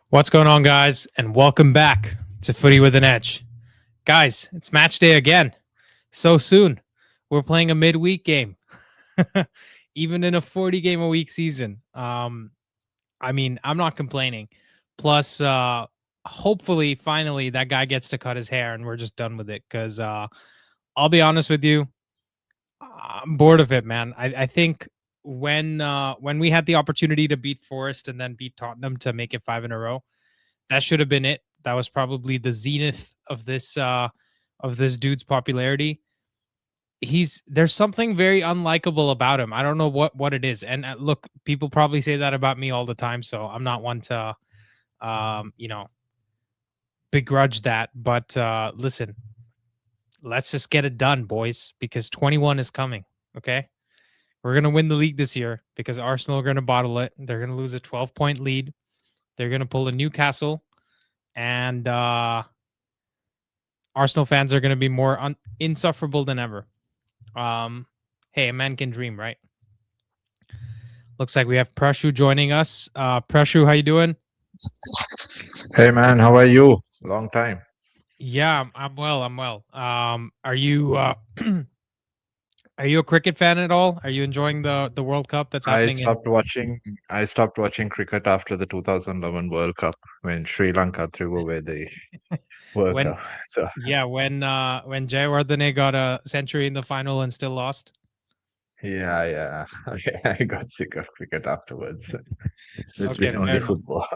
What's going on, guys? And welcome back to Footy with an Edge. Guys, it's match day again. So soon. We're playing a midweek game, even in a 40 game a week season. I'm not complaining. Plus, hopefully, finally, that guy gets to cut his hair and we're just done with it. Because I'll be honest with you, I'm bored of it, man. I think when we had the opportunity to beat Forest and then beat Tottenham to make it 5 in a row, that should have been it. That was probably the zenith of this dude's popularity. There's something very unlikable about him. I don't know what it is. And look, people probably say that about me all the time, so I'm not one to um, you know, begrudge that, but listen, let's just get it done, boys, because 21 is coming, okay? We're going to win the league this year because Arsenal are going to bottle it. They're going to lose a 12-point lead. They're going to pull a Newcastle, and Arsenal fans are going to be more insufferable than ever. Hey, a man can dream, right? Looks like we have Prashu joining us. Prashu, how you doing? Hey man, how are you? Long time. Yeah, I'm well. I'm well. Are you are you a cricket fan at all? Are you enjoying the World Cup that's I happening in? stopped watching. I stopped watching cricket after the 2011 World Cup when Sri Lanka threw away the World when Cup. So Yeah, when Jayawardene got a century in the final and still lost. yeah. I got sick of cricket afterwards. It's Okay, been fair only enough. football.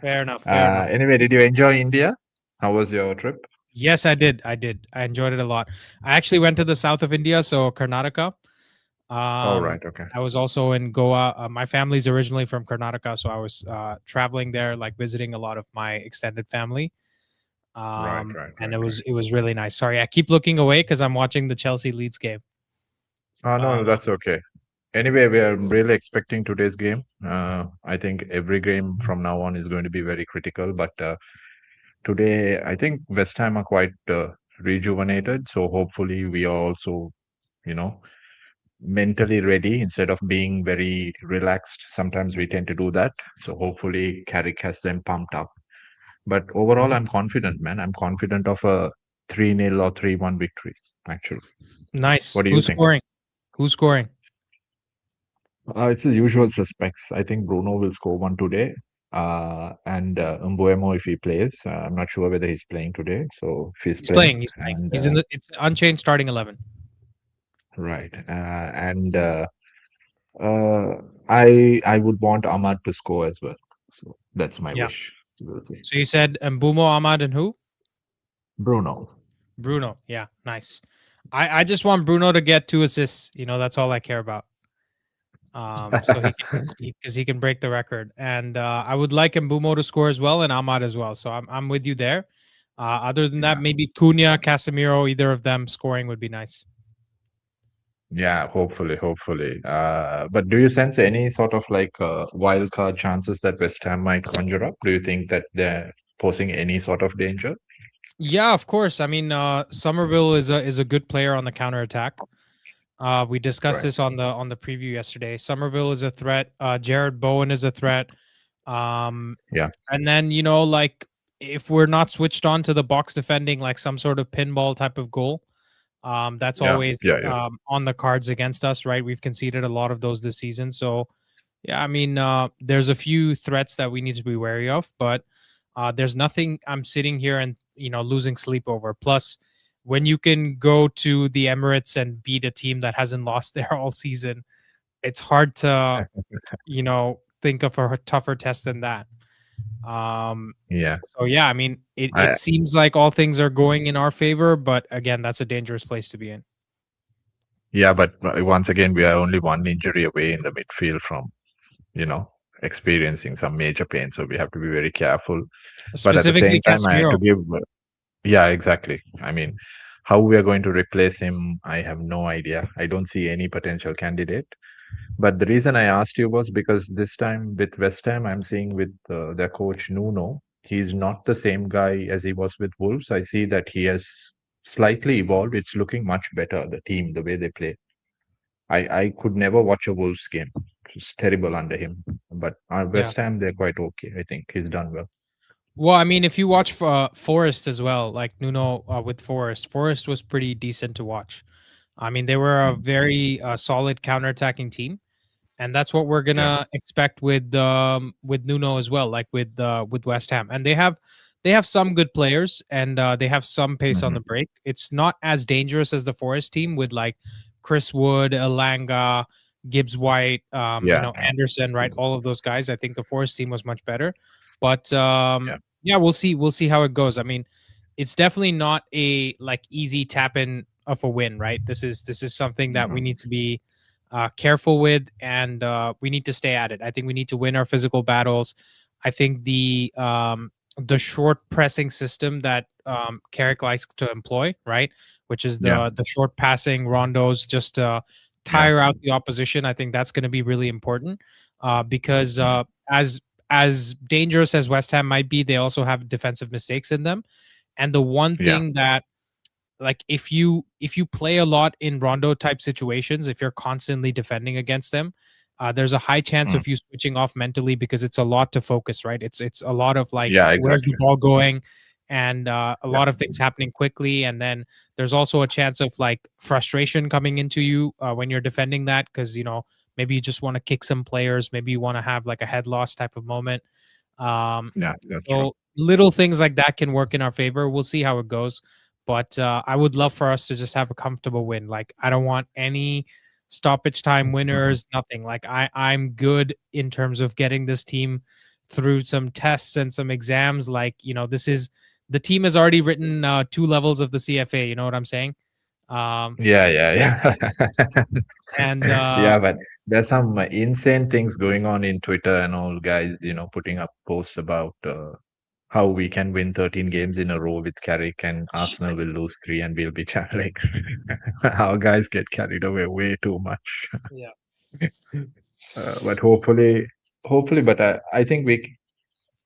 Fair enough. Fair enough. Anyway, did you enjoy India? How was your trip? Yes, I did. I did. I enjoyed it a lot. I actually went to the south of India, so Karnataka. All Um, right. Okay. I was also in Goa. My family's originally from Karnataka, so I was traveling there, like visiting a lot of my extended family. And Right. it was really nice. Sorry, I keep looking away because I'm watching the Chelsea Leeds game. No, Um, that's okay. Anyway, we are really expecting today's game. I think every game from now on is going to be very critical, but today, I think West Ham are quite rejuvenated. So hopefully, we are also, you know, mentally ready instead of being very relaxed. Sometimes we tend to do that. So hopefully, Carrick has them pumped up. But overall, mhm. I'm confident, man. I'm confident of a 3-0 or 3-1 victory, actually. Nice. What do you Who's think? scoring? Who's scoring? It's the usual suspects. I think Bruno will score one today. And Mbuemo if he plays. I'm not sure whether he's playing today. So if he's He's playing, playing. He's playing. and He's in the. It's unchanged starting 11. right. And uh, I would want Ahmad to score as well. So that's my Yeah. wish. We'll see. So you said Mbumo, Ahmad, and who? Bruno. Bruno. Yeah. Nice. I just want Bruno to get 2 assists. That's all I care about. So he can break the record, and I would like Mbumo to score as well, and Ahmad as well. So I'm with you there. Other than that, Yeah. maybe Cunha, Casemiro, either of them scoring would be nice. Yeah, hopefully. But do you sense any sort of like wild card chances that West Ham might conjure up? Do you think that they're posing any sort of danger? Yeah, of course. I mean, Somerville is a good player on the counter attack. We discussed Right. this on the preview yesterday. Somerville is a threat. Jared Bowen is a threat. Um, Yeah. and then like if we're not switched on to the box defending, like some sort of pinball type of goal, that's always Yeah. on the cards against us, right? We've conceded a lot of those this season, so yeah. I mean, there's a few threats that we need to be wary of, but there's nothing I'm sitting here and losing sleep over. Plus, when you can go to the Emirates and beat a team that hasn't lost there all season, it's hard to think of a tougher test than that. Um, Yeah. so yeah, I mean, it I, seems like all things are going in our favor, but again, that's a dangerous place to be in. yeah, but once again, we are only one injury away in the midfield from, you know, experiencing some major pain. So we have to be very careful. But at the Specifically, same time, I have to Casemiro. give, yeah, exactly. I mean, how we are going to replace him, I have no idea. I don't see any potential candidate. But the reason I asked you was because this time with West Ham, I'm seeing with their coach Nuno, he's not the same guy as he was with Wolves. I see that he has slightly evolved. It's looking much better, the team, the way they play. I could never watch a Wolves game. was terrible under him. But Yeah. West Ham, they're quite okay. I think he's done well. Well, I mean, if you watch Forest as well, like Nuno with Forest, Forest was pretty decent to watch. I mean, they were a Mm. very solid counterattacking team, and that's what we're Yeah. gonna expect with Nuno as well, like with West Ham. And they have some good players, and they have some pace on Hmm. the break. It's not as dangerous as the Forest team with like Chris Wood, Elanga, Gibbs White, Yeah. Anderson, right? All of those guys. I think the Forest team was much better, but Yeah. yeah, we'll see. We'll see how it goes. I mean, it's definitely not a like easy tap in of a win, right? This is something that we Mhm. need to be careful with, and we need to stay at it. I think we need to win our physical battles. I think the short pressing system that Carrick likes to employ, right, which is Yeah. the short passing rondos, just Yeah. tire out the opposition. I think that's going to be really important because Mhm. as dangerous as West Ham might be, they also have defensive mistakes in them. And the one Yeah. thing that like if you play a lot in rondo type situations, if you're constantly defending against them, there's a high chance Mm. of you switching off mentally because it's a lot to focus, right? It's a lot of like Yeah. where's the Exactly. ball going, and a Yeah. lot of things happening quickly, and then there's also a chance of like frustration coming into you when you're defending that because maybe you just want to kick some players, maybe you want to have like a head loss type of moment. um Yeah. That's true. so little things like that can work in our favor. We'll see how it goes. But I would love for us to just have a comfortable win. Like I don't want any stoppage time Mhm. winners, nothing. Like I'm good in terms of getting this team through some tests and some exams. Like, this is the team has already written two levels of the CFA, you know what I'm saying? Um Yeah. Yeah. Yeah. and Yeah, but there's some insane things going on in Twitter and all guys, putting up posts about how we can win 13 games in a row with Carrick and Arsenal will lose three and we'll be like our guys get carried away way too much. yeah, But hopefully, but I think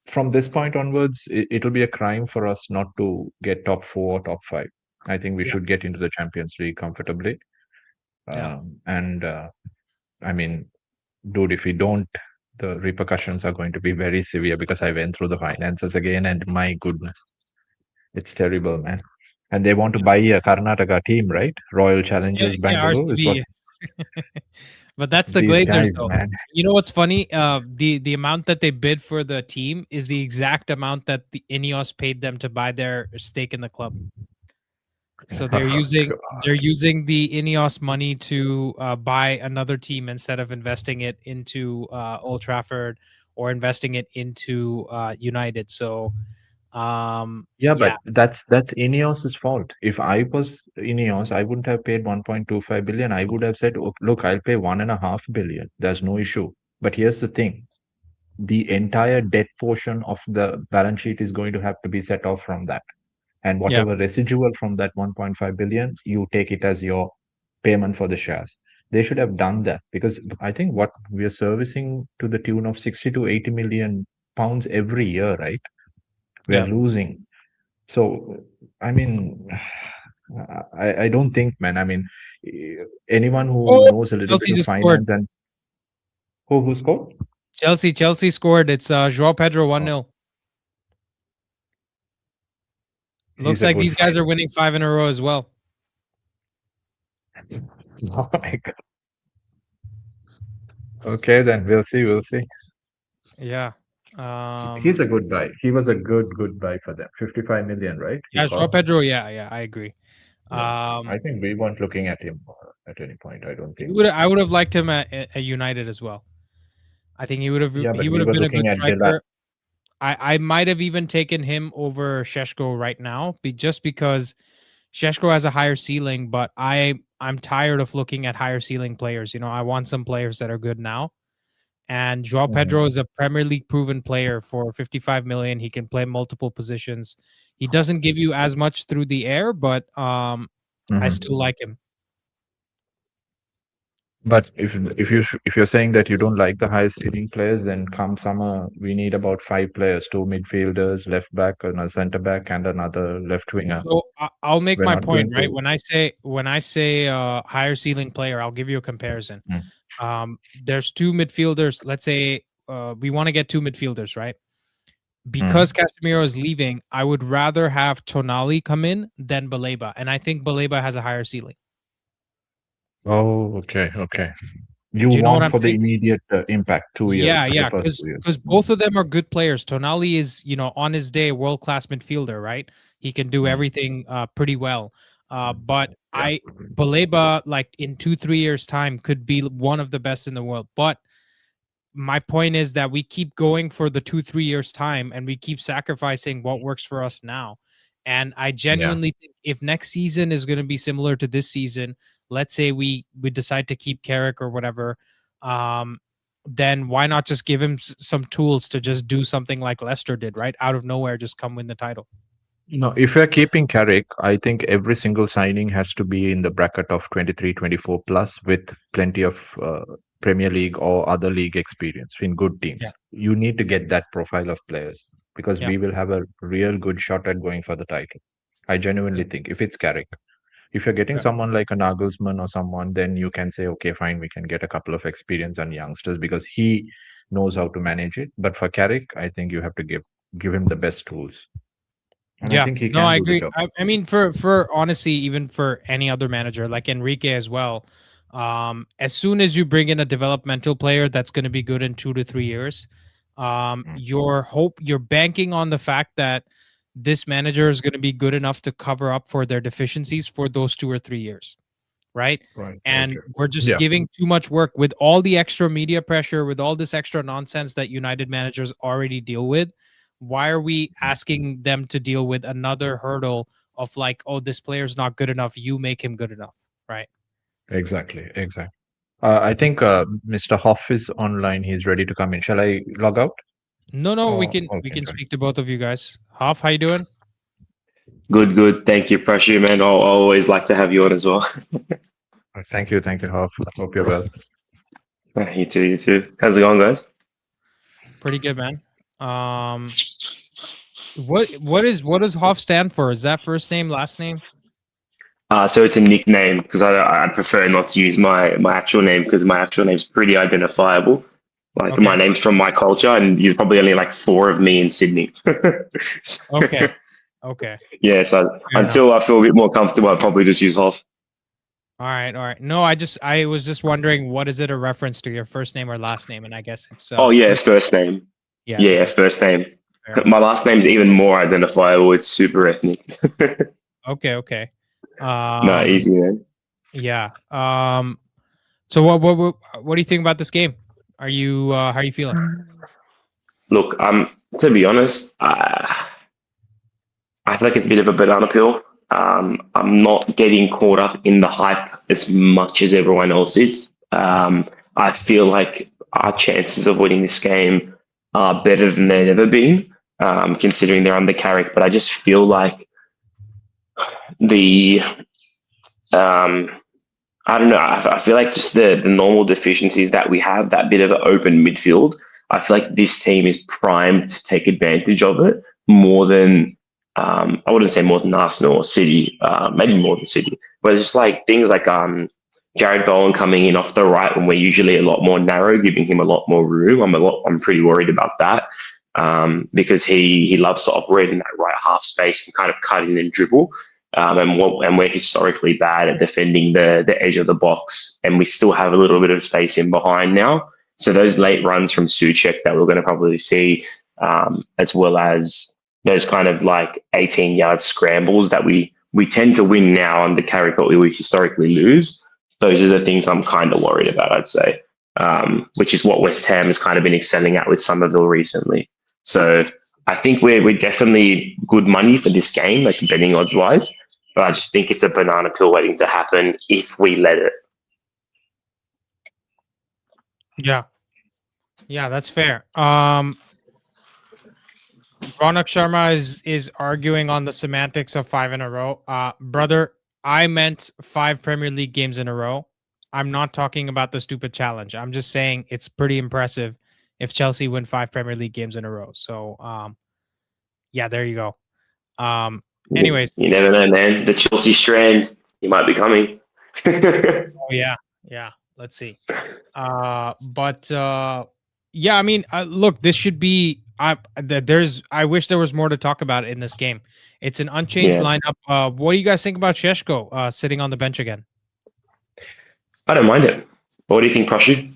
from this point onwards, it'll be a crime for us not to get top four or top five. I think we yeah, should get into the Champions League comfortably. yeah. And I mean, dude, if we don't, the repercussions are going to be very severe because I went through the finances again, and my goodness, it's terrible, man. And they want to buy a Karnataka team, right? Royal Yeah, Challengers yeah, Bangalore is what RCB, yes. But that's the these Glazers, guys, though. man. You know what's funny? The amount that they bid for the team is the exact amount that the Ineos paid them to buy their stake in the club. So they're using the Ineos money to buy another team instead of investing it into Old Trafford or investing it into United. So Yeah, yeah, but that's Ineos's fault. If I was Ineos, I wouldn't have paid 1.25 billion. I would have said, "Oh, look, I'll pay 1.5 billion. There's no issue." But here's the thing: the entire debt portion of the balance sheet is going to have to be set off from that. And yeah, whatever residual from that 1.5 billion, you take it as your payment for the shares. They should have done that because I think what we are servicing to the tune of 60 to 80 million pounds every year, right? We are yeah. losing. So, I mean, I don't think, man. I mean, anyone who Oh, knows a little bit Chelsea of just scored. finance and who scored? Chelsea scored. It's Joao Pedro one Oh, 0 he's Looks a like good these guys find. are winning five in a row as well. Oh my God. Okay, then we'll see. We'll see. Yeah. He's a good buy. He was a good buy for them. 55 million, right? He Yeah, Joao cost. Pedro. Yeah, yeah, I agree. Yeah. Um, I think we weren't looking at him at any point. I don't he think. would. I would have liked him at United as well. I think he would have. Yeah, He but would we have were been a good looking at Dela. striker. I might have even taken him over Sheshko right now, just because Sheshko has a higher ceiling. But I'm tired of looking at higher ceiling players. I want some players that are good now. And Joao Mhm, Pedro is a Premier League proven player for 55 million. He can play multiple positions. He doesn't give you as much through the air, but I mhm. still like him. But if you're saying that you don't like the highest ceiling players, then come summer we need about five players, two midfielders, left back, and a centre back, and another left winger. So I'll make We're my not point, going right? to. When I say higher ceiling player, I'll give you a comparison. Mm. There's two midfielders. Let's say we want to get two midfielders, right? Mm. Because Casemiro is leaving, I would rather have Tonali come in than Baleba, and I think Baleba has a higher ceiling. Oh, okay. You Do you know what want I'm for the saying? immediate impact 2 years, Yeah, the yeah, first 2 years. because both of them are good players. Tonali is, on his day, world class midfielder, right? He can do Mm. everything pretty well. But Yeah. Baleba, like in 2-3 years' time, could be one of the best in the world. But my point is that we keep going for the 2-3 years time, and we keep sacrificing what works for us now. And I genuinely think if next season is going to be similar to this season, let's say we decide to keep Carrick or whatever, then why not just give him some tools to just do something like Leicester did, right? Out of nowhere, just come win the title. No, if you're keeping Carrick, I think every single signing has to be in the bracket of 23, 24 plus with plenty of Premier League or other league experience in good teams. Yeah. You need to get that profile of players because Yeah. we will have a real good shot at going for the title. I genuinely think if it's Carrick. If you're getting Yeah. someone like a Nagelsmann or someone, then you can say, okay, fine, we can get a couple of experience and youngsters because he knows how to manage it. But for Carrick, I think you have to give him the best tools. And I Yeah, think he no, can I do the agree. job. I mean, for honestly, even for any other manager like Enrique as well, as soon as you bring in a developmental player that's going to be good in 2 to 3 years, you're banking on the fact that this manager is going to be good enough to cover up for their deficiencies for those 2 or 3 years, right? Right. And Okay. we're just Yeah. giving too much work with all the extra media pressure, with all this extra nonsense that United managers already deal with. Why are we asking them to deal with another hurdle of like, oh, this player's not good enough, you make him good enough, right? Exactly. I think Mr. Hoff is online. He's ready to come in. Shall I log out? No, we Oh, can okay. speak to both of you guys. Hoff, how you doing? Good. Thank you, Prashu, man. I'll always like to have you on as well. Thank you, Hoff. Hope you're well. You too. How's it going, guys? Pretty good, man. What does Hoff stand for? Is that first name, last name? So it's a nickname because I prefer not to use my actual name because my actual name's pretty identifiable. Like Okay. my name's from my culture, and there's probably only like 4 of me in Sydney. Okay. Okay. Yeah, so Fair until I feel a bit more comfortable, I'll probably just use Hoff. All right. No, I was just wondering, what is it a reference to, your first name or last name? And I guess it's Oh yeah, first name. yeah, Yeah, okay. first name. Fair My last name's even more identifiable. It's super ethnic. Okay. No, easy, man. Yeah. So what do you think about this game? Are you how are you feeling? Look, to be honest, I feel like it's a bit of a banana peel. I'm not getting caught up in the hype as much as everyone else is. I feel like our chances of winning this game are better than they've ever been, considering they're under Carrick. But I just feel like the I don't know. I feel like just the normal deficiencies that we have, that bit of an open midfield. I feel like this team is primed to take advantage of it more than I wouldn't say more than Arsenal or City, maybe more than City. But it's just like things like Jared Bowen coming in off the right when we're usually a lot more narrow, giving him a lot more room. I'm pretty worried about that because he loves to operate in that right half space and kind of cut in and dribble. And we're historically bad at defending the edge of the box, and we still have a little bit of space in behind now. So those late runs from Suchek that we're going to probably see, as well as those kind of like 18-yard scrambles that we tend to win now under Carrick, but we historically lose. Those are the things I'm kind of worried about, I'd say, which is what West Ham has kind of been excelling at with Somerville recently. So I think we're definitely good money for this game, like betting odds wise. But I just think it's a banana peel waiting to happen if we let it. Yeah, that's fair. Ronak Sharma is arguing on the semantics of 5 in a row. Brother, I meant 5 Premier League games in a row. I'm not talking about the stupid challenge. I'm just saying it's pretty impressive if Chelsea win 5 Premier League games in a row. So, yeah, there you go. Anyways, you never know, man. The Chelsea strand, he might be coming. oh yeah, Let's see. But yeah, I mean, look, this should be. I wish there was more to talk about in this game. It's an unchanged lineup. What do you guys think about Sheshko sitting on the bench again? I don't mind it. What do you think, Prashu?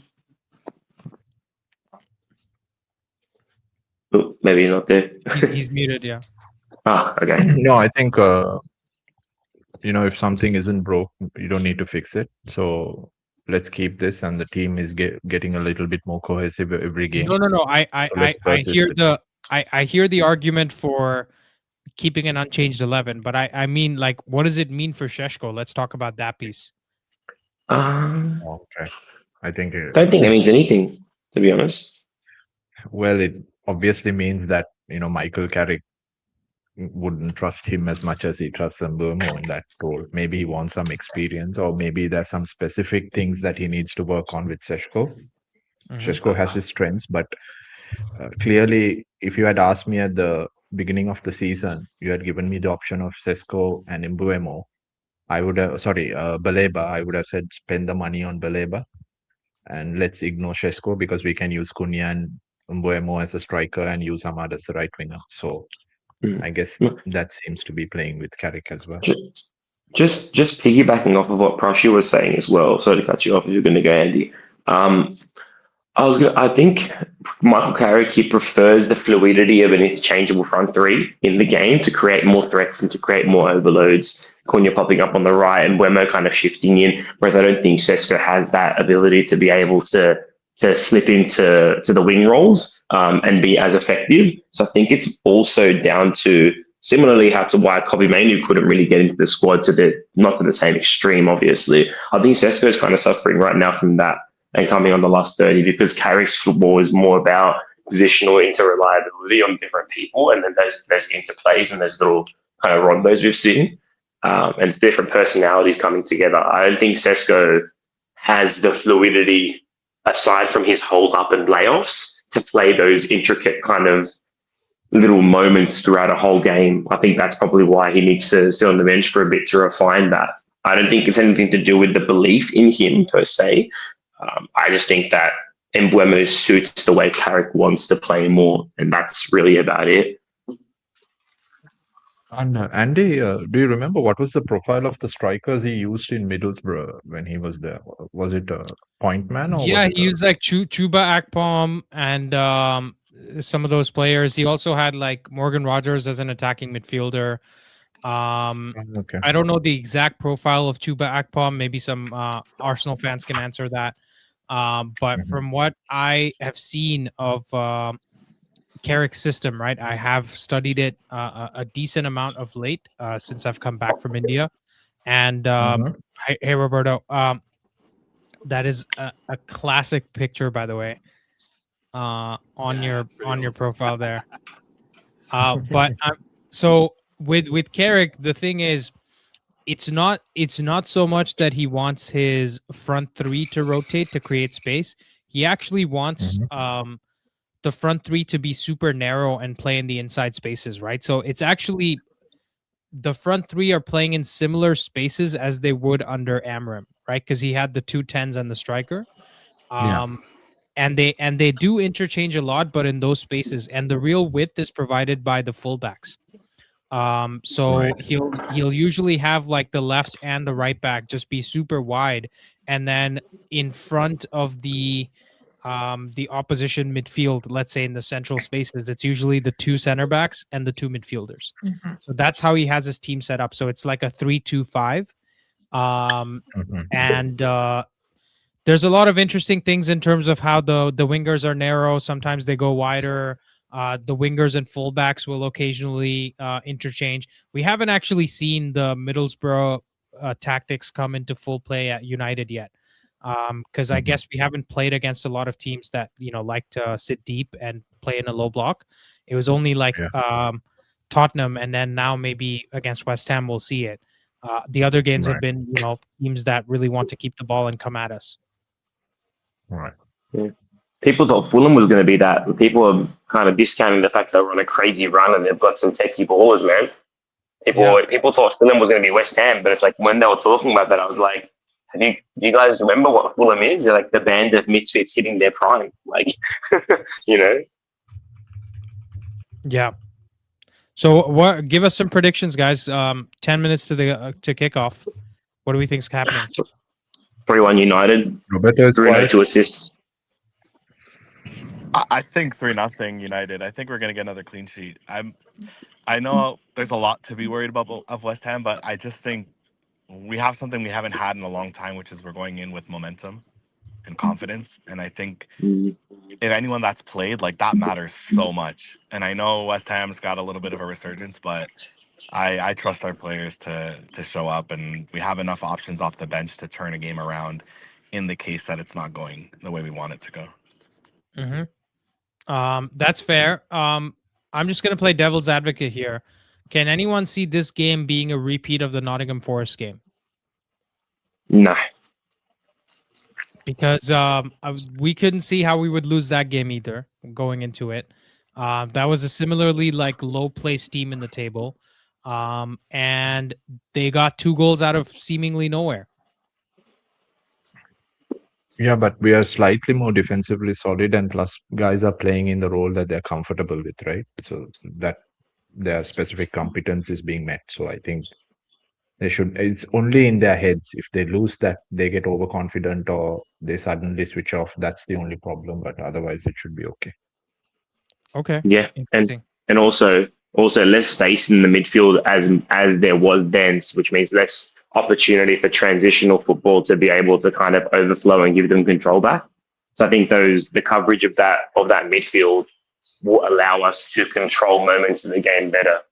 Oh, maybe not there. He's muted. Yeah. Okay. No, I think if something isn't broke, you don't need to fix it. So let's keep this, and the team is getting a little bit more cohesive every game. No. I hear it. I hear the argument for keeping an unchanged 11, but I mean, like, what does it mean for Sheshko? Let's talk about that piece. Okay, I think. Don't think it means anything, to be honest. Well, it obviously means that Michael Carrick wouldn't trust him as much as he trusts Mbeumo in that role. Maybe he wants some experience, or maybe there's some specific things that he needs to work on with Sheshko. Sheshko has his strengths, but clearly, if you had asked me at the beginning of the season, you had given me the option of Sheshko and Mbeumo, I would have, Baleba, I would have said spend the money on Baleba and let's ignore Sheshko because we can use Cunha and Mbeumo as a striker and use Ahmad as the right winger. So I guess that seems to be playing with Carrick as well. Just piggybacking off of what Prashu was saying as well. Sorry to cut you off if you're going to go, Andy. I think Michael Carrick, he prefers the fluidity of an interchangeable front three in the game to create more threats and to create more overloads. Cunha popping up on the right and Mbeumo kind of shifting in, whereas I don't think Sheshko has that ability to be able to slip into the wing roles and be as effective. So I think it's also down to similarly to why Kobe Mainu couldn't really get into the squad not to the same extreme, obviously. I think Sheshko is kind of suffering right now from that and coming on the last 30 because Carrick's football is more about positional interreliability on different people, and then there's interplays and there's little kind of rondos we've seen and different personalities coming together. I don't think Sheshko has the fluidity aside from his hold up and layoffs to play those intricate kind of little moments throughout a whole game. I think that's probably why he needs to sit on the bench for a bit to refine that. I don't think it's anything to do with the belief in him per se. I just think that Mbeumo suits the way Carrick wants to play more, and that's really about it. And Andy, do you remember what was the profile of the strikers he used in Middlesbrough when he was there? Was it a point man? Or yeah, he used like Chuba Akpom and some of those players. He also had like Morgan Rogers as an attacking midfielder. Okay. I don't know the exact profile of Chuba Akpom. Maybe some Arsenal fans can answer that. But from what I have seen of Carrick's system, right, I have studied it a decent amount of late since I've come back from India. And hey, Roberto, that is a classic picture, by the way, on your profile there. But so with Carrick, the thing is, it's not so much that he wants his front three to rotate to create space. He actually wants the front three to be super narrow and play in the inside spaces, right? So it's actually the front three are playing in similar spaces as they would under Amram, right? Because he had the 2 10s and the striker. And they do interchange a lot, but in those spaces, and the real width is provided by the fullbacks. So he'll usually have like the left and the right back just be super wide, and then in front of the opposition midfield, let's say in the central spaces, it's usually the 2 center backs and the 2 midfielders. So that's how he has his team set up. So it's like a 3-2-5. And there's a lot of interesting things in terms of how the wingers are narrow. Sometimes they go wider. The wingers and fullbacks will occasionally interchange. We haven't actually seen the Middlesbrough tactics come into full play at United yet, because I guess we haven't played against a lot of teams that like to sit deep and play in a low block. It was only like Tottenham, and then now maybe against West Ham we'll see it. The other games have been teams that really want to keep the ball and come at us. Right. Yeah. People thought Fulham was going to be that. People are kind of discounting the fact that they're on a crazy run and they've got some techie ballers, man. People thought Fulham was going to be West Ham, but it's like when they were talking about that, I was like, do you guys remember what Fulham is? They're like the band of misfits hitting their prime. Like, you know. Yeah. So what? Give us some predictions, guys. 10 minutes to kickoff. What do we think's happening? 3-1 United. Roberto is Bruno quiet. 2 assists. I think 3-0 United. I think we're gonna get another clean sheet. I know there's a lot to be worried about of West Ham, but I just think we have something we haven't had in a long time, which is we're going in with momentum and confidence. And I think if anyone that's played, like, that matters so much. And I know West Ham's got a little bit of a resurgence, but I trust our players to show up, and we have enough options off the bench to turn a game around in the case that it's not going the way we want it to go. Mm-hmm. That's fair. I'm just gonna play devil's advocate here. Can anyone see this game being a repeat of the Nottingham Forest game? No. Because we couldn't see how we would lose that game either going into it. That was a similarly like low placed team in the table. And they got 2 goals out of seemingly nowhere. Yeah, but we are slightly more defensively solid, and plus guys are playing in the role that they're comfortable with, right? So that their specific competence is being met. So I think it's only in their heads. If they lose that, they get overconfident or they suddenly switch off. That's the only problem, but otherwise it should be okay. Okay. Yeah, Interesting. and also less space in the midfield as there was then, which means less opportunity for transitional football to be able to kind of overflow and give them control back. So I think the coverage of that midfield will allow us to control moments of the game better.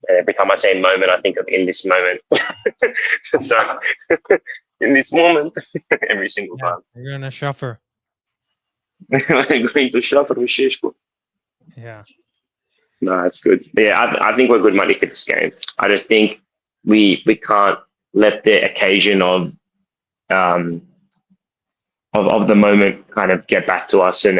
And every time I say moment, I think of in this moment. So in this moment, every single time. We're gonna shuffle. Going to shuffle with Shishko. Yeah. No, that's good. Yeah, I think we're good money for this game. I just think we can't let the occasion of the moment kind of get back to us and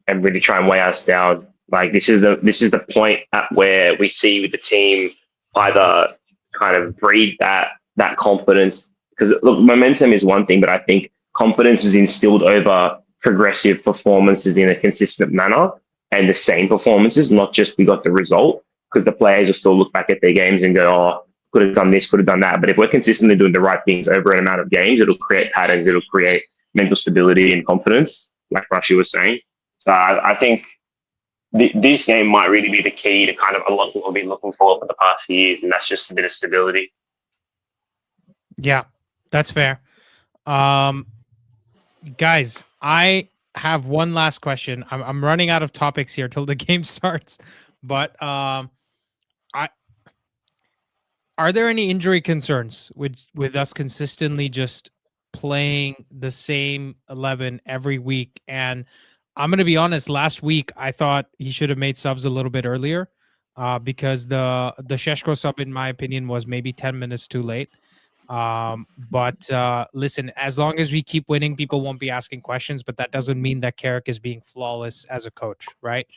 really try and weigh us down. Like this is the point at where we see the team either kind of breed that confidence, because look, momentum is one thing, but I think confidence is instilled over progressive performances in a consistent manner and the same performances, not just we got the result, because the players will still look back at their games and go, oh, could have done this, could have done that. But if we're consistently doing the right things over an amount of games, it'll create patterns, it'll create mental stability and confidence, like Rashi was saying. So I think this game might really be the key to kind of a lot of what we've been looking for the past few years, and that's just a bit of stability. Yeah, that's fair. Guys, I have one last question. I'm running out of topics here till the game starts, but are there any injury concerns with us consistently just playing the same 11 every week? And I'm going to be honest, last week I thought he should have made subs a little bit earlier because the Sheshko sub, in my opinion, was maybe 10 minutes too late. But listen, as long as we keep winning, people won't be asking questions, but that doesn't mean that Carrick is being flawless as a coach, right?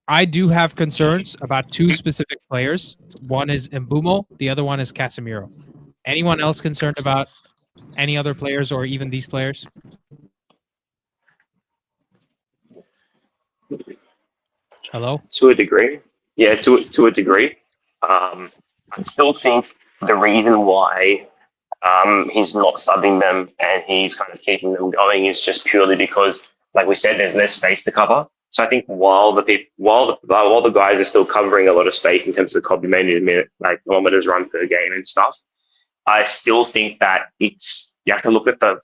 I do have concerns about 2 specific players. One is Mbumo, the other one is Casemiro. Anyone else concerned about any other players or even these players? Hello? To a degree. Yeah, to a degree. I still think the reason why he's not subbing them and he's kind of keeping them going is just purely because, like we said, there's less space to cover. So I think while the guys are still covering a lot of space in terms of like kilometers run per game and stuff, I still think that you have to look at the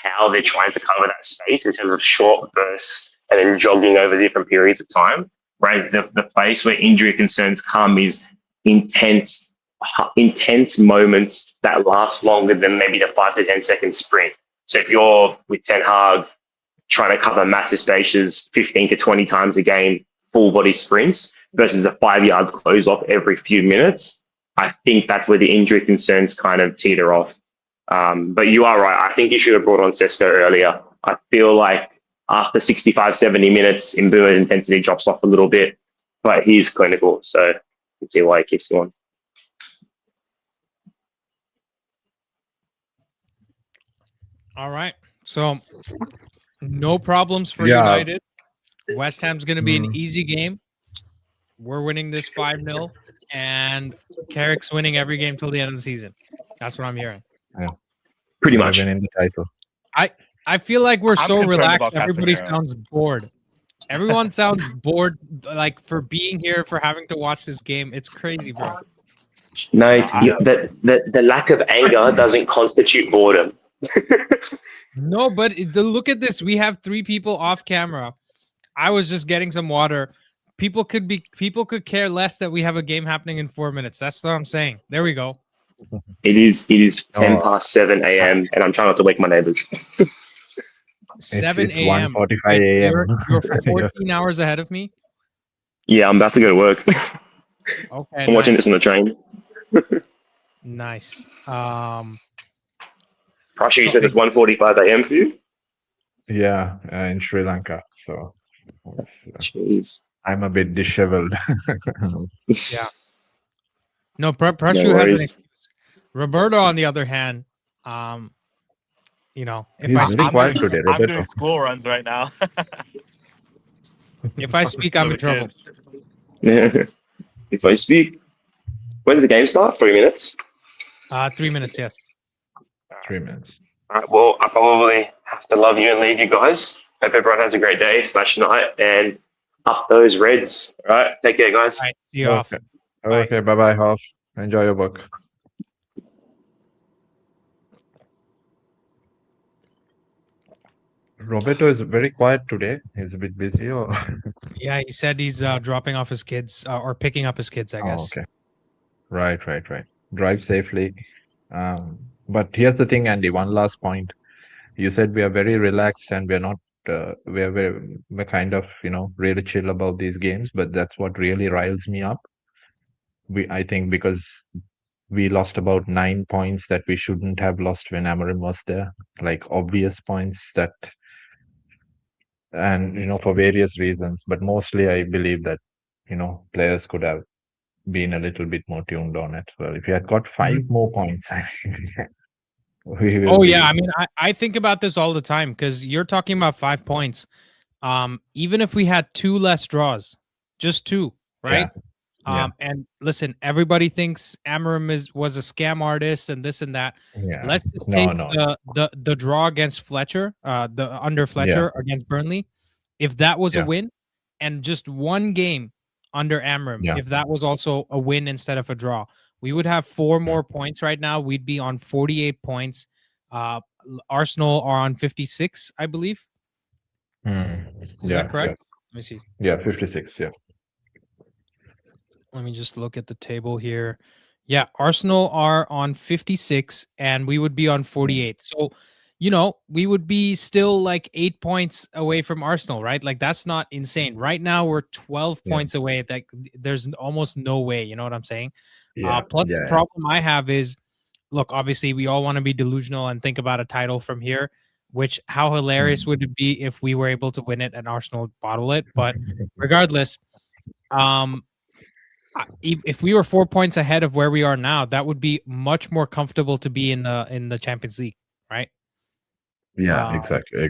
how they're trying to cover that space in terms of short bursts and then jogging over different periods of time. Right, the place where injury concerns come is intense moments that last longer than maybe the 5 to 10 second sprint. So if you're with Ten Hag trying to cover massive spaces 15 to 20 times a game, full body sprints versus a 5-yard close off every few minutes, I think that's where the injury concerns kind of teeter off. But you are right. I think you should have brought on Sesko earlier. I feel like after 65, 70 minutes, Mbumo's intensity drops off a little bit, but he's clinical, so you can see why he keeps going. All right. So no problems for Yeah. United. West Ham's going to be an Mm. easy game. We're winning this 5-0, and Carrick's winning every game till the end of the season. That's what I'm hearing. Pretty We're much. winning the title. I feel like we're I'm so concerned relaxed. about Everybody Casemiro. sounds bored. Everyone sounds bored, like for being here, for having to watch this game. It's crazy, bro. No, the lack of anger doesn't constitute boredom. No, but look at this. We have 3 people off camera. I was just getting some water. People could care less that we have a game happening in 4 minutes. That's what I'm saying. There we go. It is 10 Oh. past 7 a.m. and I'm trying not to wake my neighbors. 7 It's a.m. 1:45 Like, a.m. You're 14 hours ahead of me. Yeah, I'm about to go to work. Okay, I'm watching nice. this on the train. Nice. Prashu, you So said it's 1:45 a.m. for you? Yeah, in Sri Lanka. So Jeez. I'm a bit disheveled. Yeah. No, Prashu No has an worries. excuse. Roberto, on the other hand, if He's I very speak, quiet today, I'm Roberto. doing school runs right now. if I speak, I'm For in the trouble. kids. If I speak, when does the game start? 3 minutes. 3 minutes, yes. 3 minutes. All right. Well, I probably have to love you and leave you guys. Hope everyone has a great day / night, and up those Reds. All right. Take care, guys. All right, see you off. Okay. Bye. Okay. Bye, Hoff. Enjoy your work. Roberto is very quiet today. He's a bit busy, or Yeah, he said he's dropping off his kids or picking up his kids, I guess. okay. Right. Drive safely. But here's the thing, Andy. One last point. You said we are very relaxed and we're not. We're kind of really chill about these games, but that's what really riles me up. I think because we lost about 9 points that we shouldn't have lost when Amarim was there, like obvious points that, and for various reasons. But mostly, I believe that players could have been a little bit more tuned on it. Well, if you had got 5 more points, we will. Oh yeah, I mean, I think about this all the time because you're talking about 5 points. Even if we had 2 less draws, just 2, right? Yeah. And listen, everybody thinks Amarim was a scam artist and this and that. Yeah. Let's just No, take no. the draw against Fletcher, the under Fletcher against Burnley. If that was a win, and just 1 game under Amarim, if that was also a win instead of a draw, we would have 4 more points right now. We'd be on 48 points. Arsenal are on 56, I believe. Is that correct? Let me see. Yeah, 56. Yeah. Let me just look at the table here. Yeah, Arsenal are on 56 and we would be on 48. So, we would be still like 8 points away from Arsenal, right? Like that's not insane. Right now we're 12 points away. Like there's almost no way, you know what I'm saying? Plus the problem I have is, look, obviously we all want to be delusional and think about a title from here, which how hilarious would it be if we were able to win it and Arsenal bottle it? But regardless, if we were 4 points ahead of where we are now, that would be much more comfortable to be in the Champions League, right? Yeah, exactly.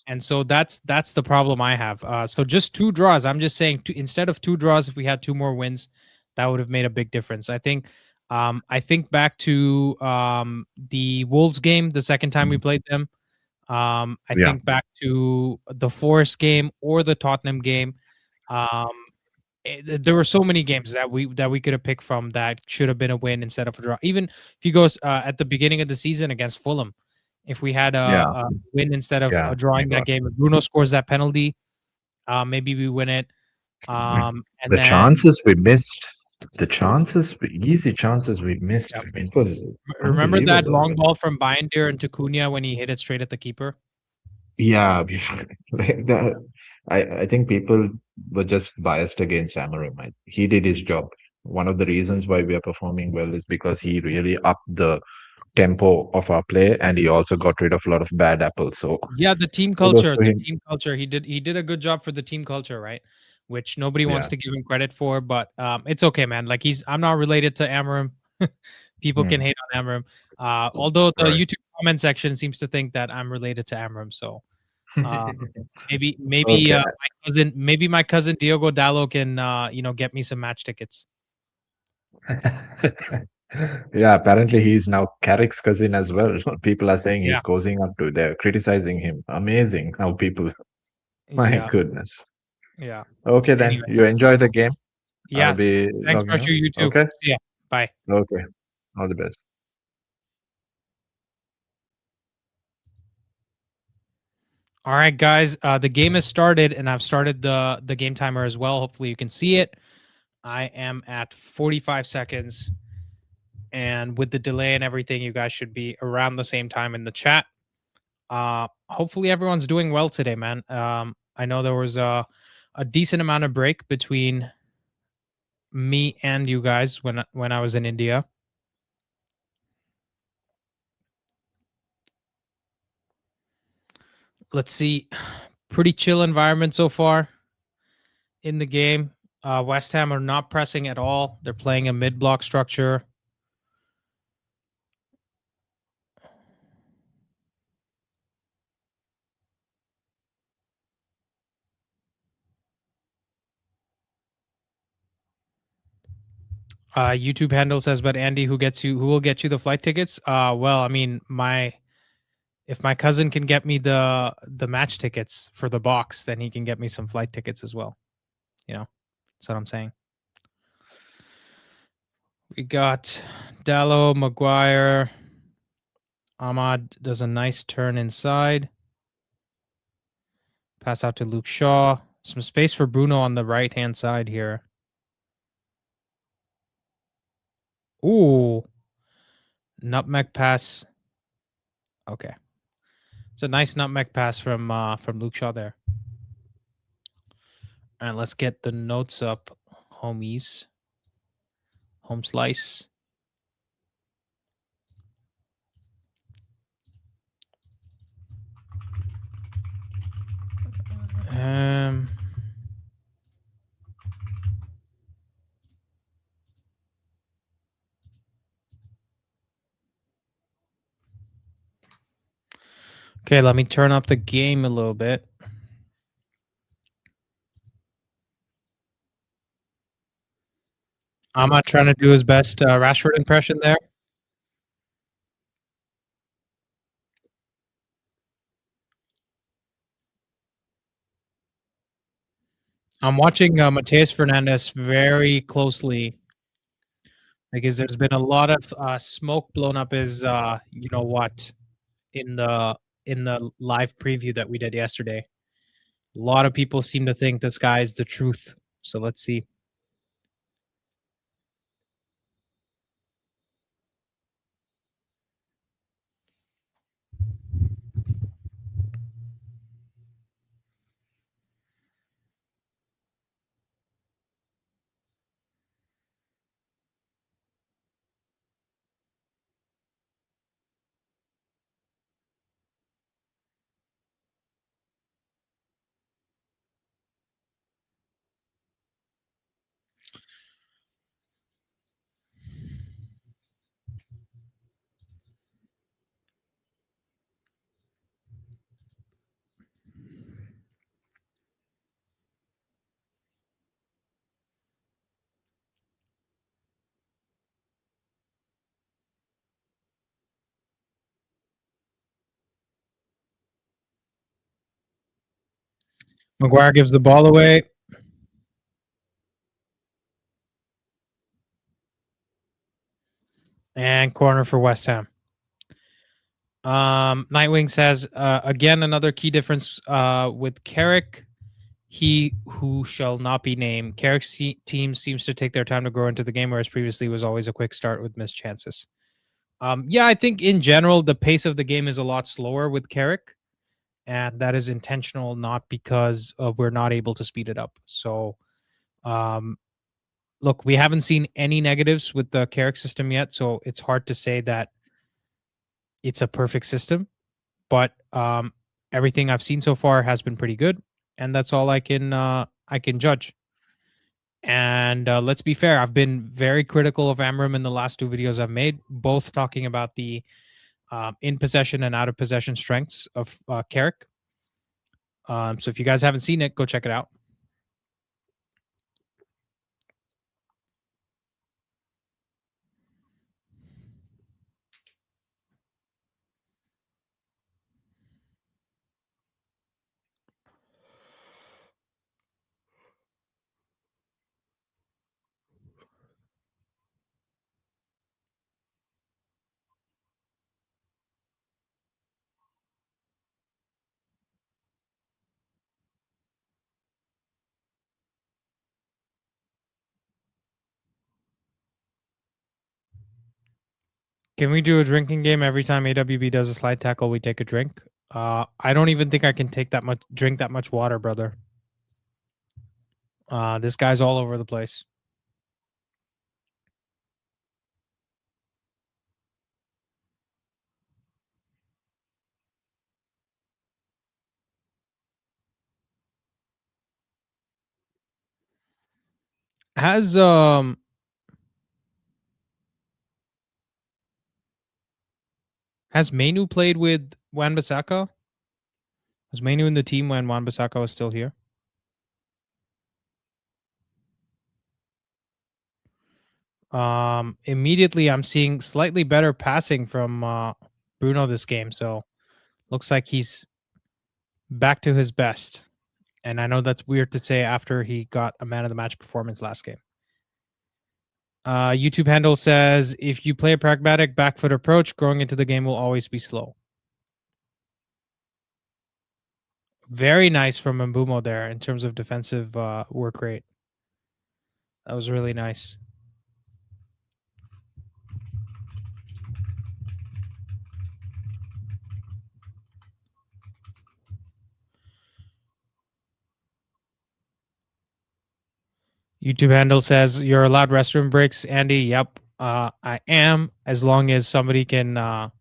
And so that's the problem I have. So just 2 draws. I'm just saying, instead of 2 draws, if we had 2 more wins, that would have made a big difference. I think back to the Wolves game, the second time we played them. I think back to the Forest game or the Tottenham game. There were so many games that we could have picked from that should have been a win instead of a draw. Even if you go at the beginning of the season against Fulham, if we had a win instead of drawing that game, if Bruno scores that penalty, maybe we win it. And the chances we missed, easy chances we missed. Yep. It was remember that long ball from Bayindir into Cunha when he hit it straight at the keeper? Yeah, like that. I think people were just biased against Amarim. He did his job. One of the reasons why we are performing well is because he really upped the tempo of our play, and he also got rid of a lot of bad apples. So yeah, the team culture. He did a good job for the team culture, right? Which nobody wants to give him credit for, but it's okay, man. Like I'm not related to Amarim. People can hate on Amram. Although the Right. YouTube comment section seems to think that I'm related to Amram, so maybe Okay. my cousin Diogo Dallo can get me some match tickets. Yeah, apparently he's now Carrick's cousin as well. People are saying Yeah. he's causing up to, they're criticizing him. Amazing how people, my Yeah, goodness. yeah, Okay, then Anyway. you enjoy the game. yeah. I'll be Thanks, logging Marsha. out. You too. Okay. See ya. Bye. Okay. All the best. All right, guys. The game has started, and I've started the game timer as well. Hopefully, you can see it. I am at 45 seconds, and with the delay and everything, you guys should be around the same time in the chat. Hopefully, everyone's doing well today, man. I know there was a decent amount of break between me and you guys when I was in India. Let's see. Pretty chill environment so far in the game. West Ham are not pressing at all. They're playing a mid-block structure. YouTube handle says, but Andy, who will get you the flight tickets? Well, I mean, if my cousin can get me the match tickets for the box, then he can get me some flight tickets as well. That's what I'm saying. We got Dallo, Maguire. Ahmad does a nice turn inside. Pass out to Luke Shaw. Some space for Bruno on the right-hand side here. Ooh. Nutmeg pass. Okay. It's a nice nutmeg pass from Luke Shaw there. All right, let's get the notes up, homies. Home slice. Okay, let me turn up the game a little bit. I'm not trying to do his best Rashford impression there. I'm watching Mateus Fernandez very closely because there's been a lot of smoke blown up his, you know what, in the live preview that we did yesterday. A lot of people seem to think this guy is the truth. So let's see. Maguire gives the ball away. And corner for West Ham. Nightwing says, again, another key difference with Carrick. He who shall not be named. Carrick's team seems to take their time to grow into the game, whereas previously was always a quick start with missed chances. Yeah, I think in general, the pace of the game is a lot slower with Carrick. And that is intentional, not because we're not able to speed it up. So, look, we haven't seen any negatives with the Carrick system yet, so it's hard to say that it's a perfect system. But everything I've seen so far has been pretty good, and that's all I can judge. And let's be fair, I've been very critical of Amram in the last 2 videos I've made, both talking about the in possession and out of possession strengths of Carrick. So if you guys haven't seen it, go check it out. Can we do a drinking game every time AWB does a slide tackle? We take a drink. I don't even think I can drink that much water, brother. This guy's all over the place. Has Mainu played with Wan-Bissaka? Was Mainu in the team when Wan-Bissaka was still here? Immediately I'm seeing slightly better passing from Bruno this game, so looks like he's back to his best. And I know that's weird to say after he got a man of the match performance last game. YouTube handle says, if you play a pragmatic back foot approach, growing into the game will always be slow. Very nice from Mbumo there in terms of defensive work rate. That was really nice. YouTube handle says, you're allowed restroom breaks, Andy. Yep, I am, as long as somebody can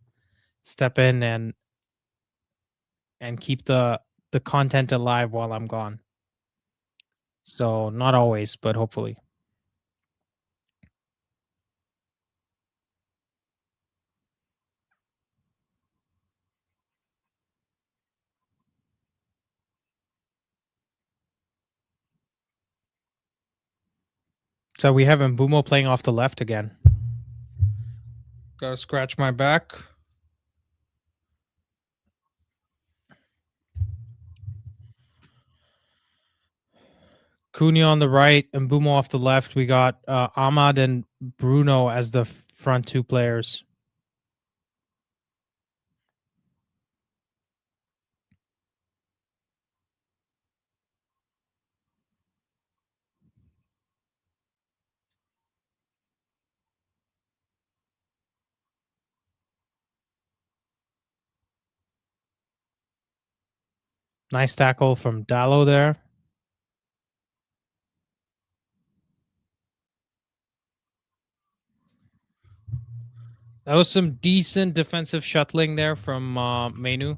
step in and keep the content alive while I'm gone. So not always, but hopefully. So we have Mbumo playing off the left again. Gotta scratch my back. Cunha on the right, Mbumo off the left. We got Ahmad and Bruno as the front 2 players. Nice tackle from Dallo there. That was some decent defensive shuttling there from Mainu.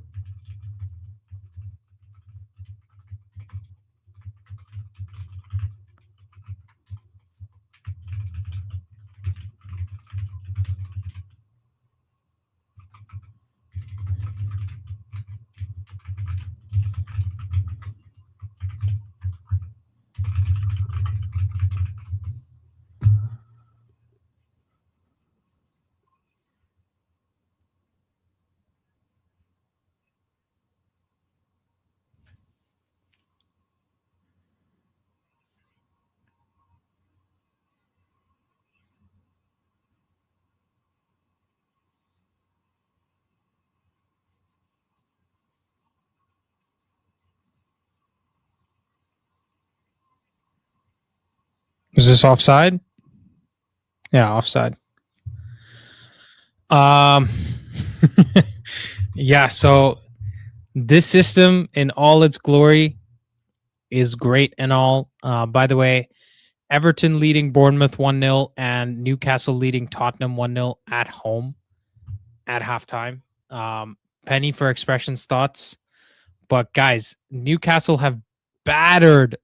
Is this offside? Yeah, offside. Yeah, so this system in all its glory is great and all. By the way, Everton leading Bournemouth 1-0 and Newcastle leading Tottenham 1-0 at home at halftime. Penny for expressions thoughts. But guys, Newcastle have battered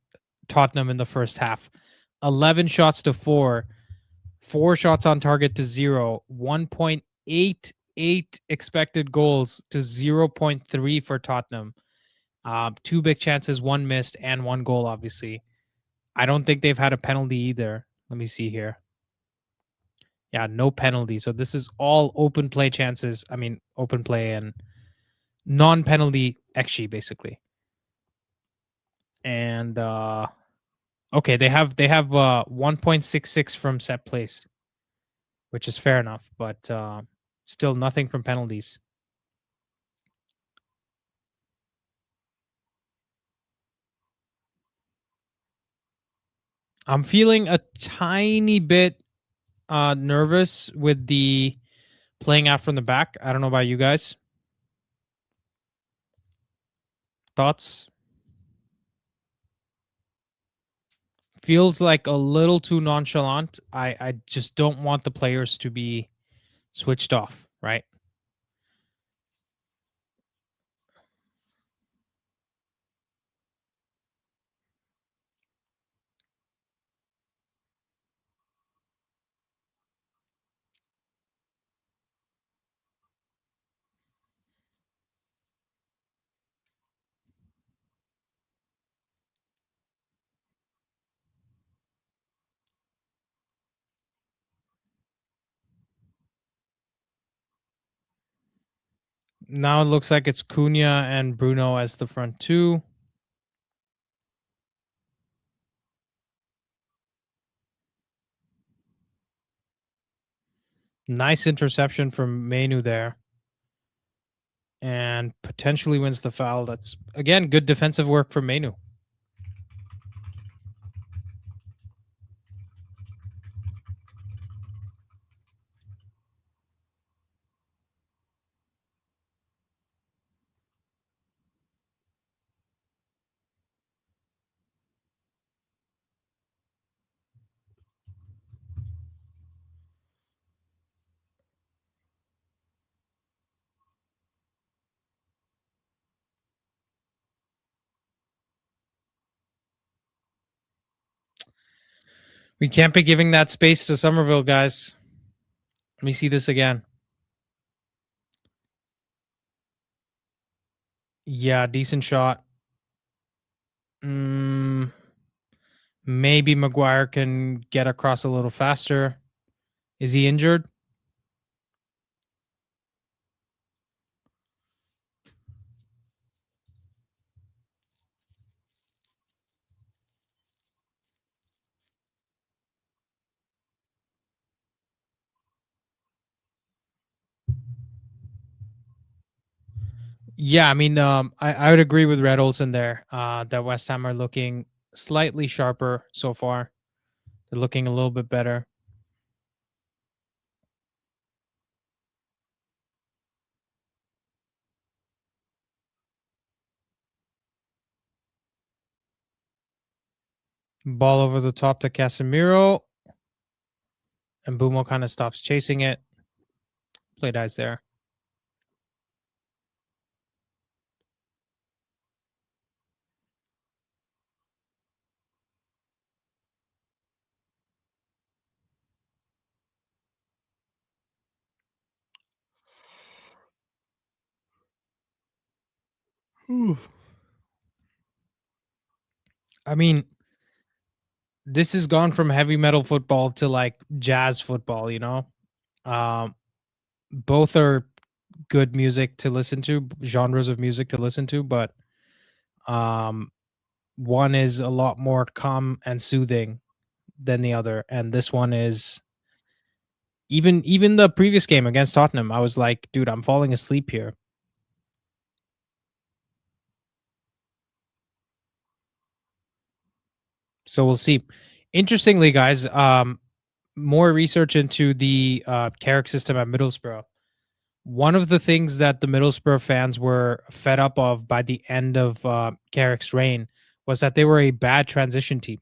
Tottenham in the first half. 11 shots to 4, 4 shots on target to 0, 1.88 expected goals to 0.3 for Tottenham. 2 big chances, 1 missed, and 1 goal, obviously. I don't think they've had a penalty either. Let me see here. Yeah, no penalty. So this is all open play chances. I mean, open play and non-penalty XG, basically. And okay, they have 1.66 from set plays, which is fair enough, but still nothing from penalties. I'm feeling a tiny bit nervous with the playing out from the back. I don't know about you guys. Thoughts? Feels like a little too nonchalant. I just don't want the players to be switched off, right? Now it looks like it's Cunha and Bruno as the front two. Nice interception from Mainu there. And potentially wins the foul. That's, again, good defensive work from Mainu. We can't be giving that space to Somerville, guys. Let me see this again. Yeah, decent shot. Maybe Maguire can get across a little faster. Is he injured? Yeah, I mean, I would agree with Red Olsen there. That West Ham are looking slightly sharper so far. They're looking a little bit better. Ball over the top to Casemiro. And Bumo kind of stops chasing it. Play dies there. I mean, this has gone from heavy metal football to like jazz football, you know? Both are good music to listen to, genres of music to listen to, but one is a lot more calm and soothing than the other. And this one is even the previous game against Tottenham, I was like, dude, I'm falling asleep here. So we'll see. Interestingly, guys, more research into the Carrick system at Middlesbrough. One of the things that the Middlesbrough fans were fed up of by the end of Carrick's reign was that they were a bad transition team.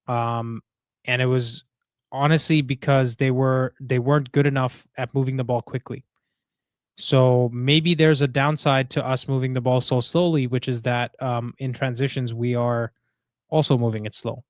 And it was honestly because they weren't good enough at moving the ball quickly. So maybe there's a downside to us moving the ball so slowly, which is that in transitions we are also moving it slow.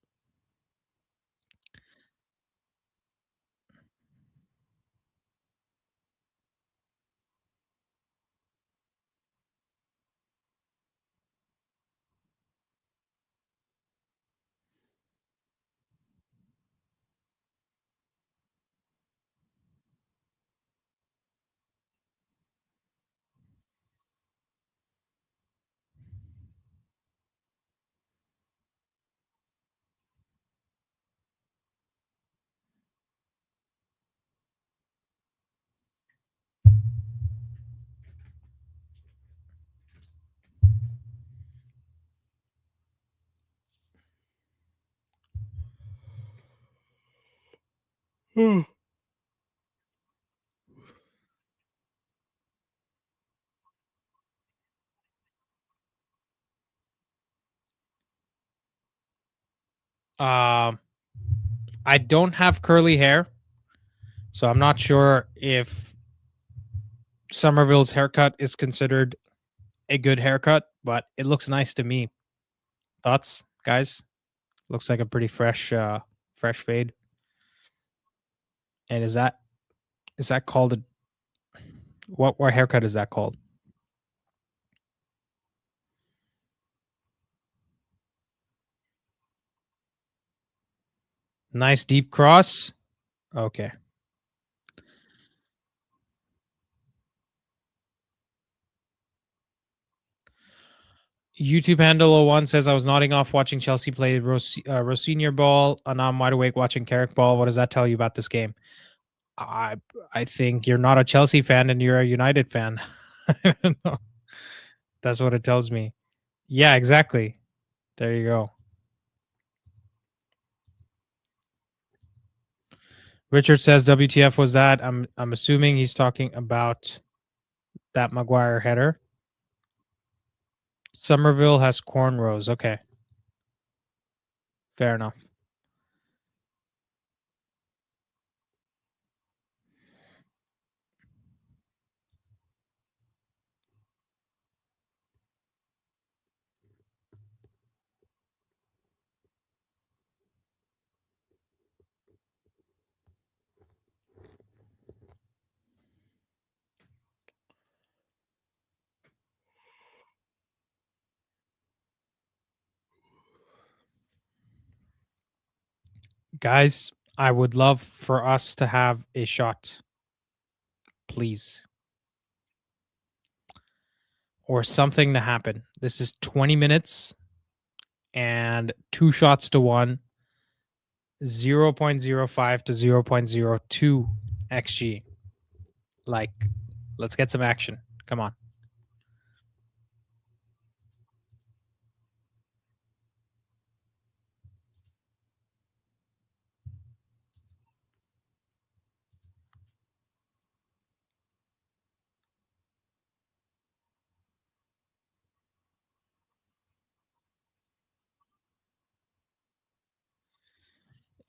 I don't have curly hair, so I'm not sure if Somerville's haircut is considered a good haircut, but it looks nice to me. Thoughts, guys? Looks like a pretty fresh fade. And is that called a what haircut is that called? Nice deep cross. Okay. YouTube handle 01 says I was nodding off watching Chelsea play Rossinier ball, and now I'm wide awake watching Carrick ball. What does that tell you about this game? I I think you're not a Chelsea fan and you're a United fan. I don't know. That's what it tells me. Yeah, exactly. There you go. Richard says WTF was that? I'm assuming he's talking about that Maguire header. Somerville has cornrows. Okay. Fair enough. Guys, I would love for us to have a shot. Please. Or something to happen. This is 20 minutes and 2 shots to 1, 0.05 to 0.02 XG. Like, let's get some action. Come on.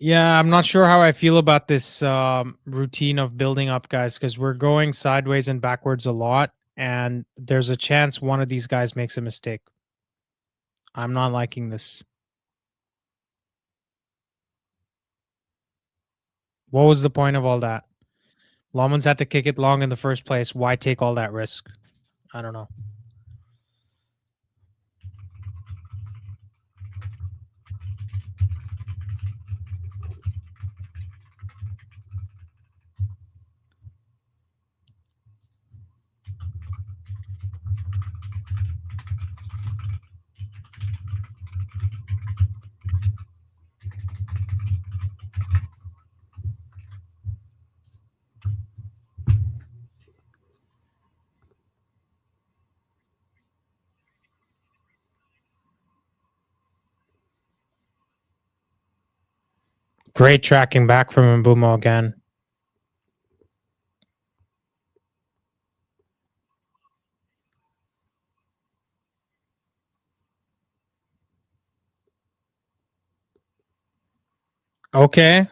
Yeah, I'm not sure how I feel about this routine of building up, guys, because we're going sideways and backwards a lot, and there's a chance one of these guys makes a mistake. I'm not liking this. What was the point of all that? Lomans had to kick it long in the first place. Why take all that risk? I don't know. Great tracking back from Mbumo again. Okay.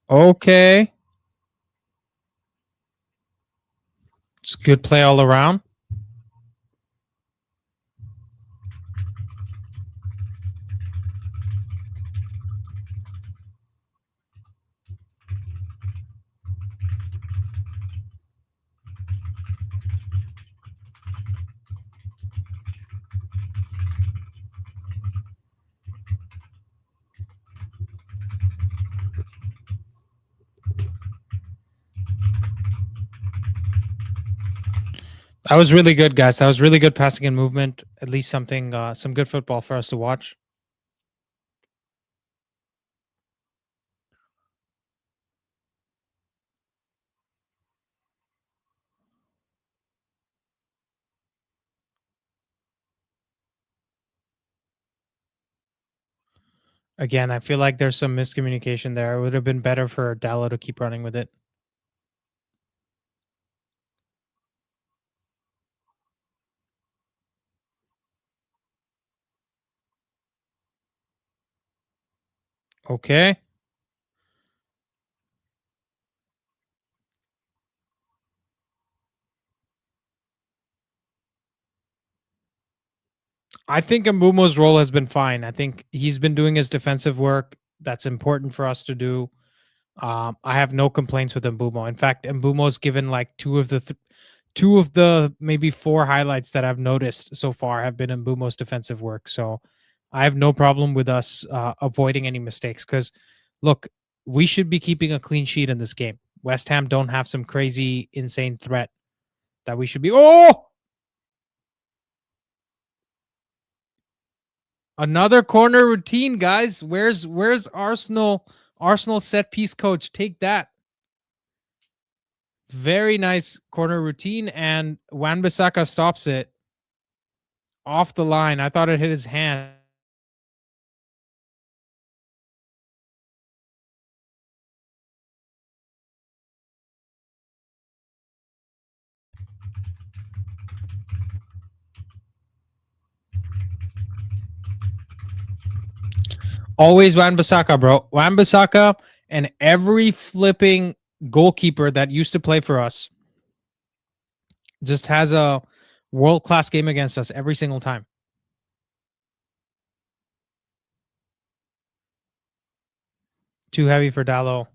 Okay. It's good play all around. That was really good, guys. That was really good passing and movement. At least something, some good football for us to watch. Again, I feel like there's some miscommunication there. It would have been better for Dallo to keep running with it. Okay. I think Mbumo's role has been fine. I think he's been doing his defensive work. That's important for us to do. I have no complaints with Mbumo. In fact, Mbumo's given like two of the maybe four highlights that I've noticed so far have been Mbumo's defensive work. So I have no problem with us avoiding any mistakes. Because look, we should be keeping a clean sheet in this game. West Ham don't have some crazy, insane threat that we should be. Oh, another corner routine, guys. Where's Arsenal set piece coach? Take that. Very nice corner routine, and Wan-Bissaka stops it off the line. I thought it hit his hand. Always Wan-Bissaka, bro. Wan-Bissaka and every flipping goalkeeper that used to play for us just has a world-class game against us every single time. Too heavy for Dallo.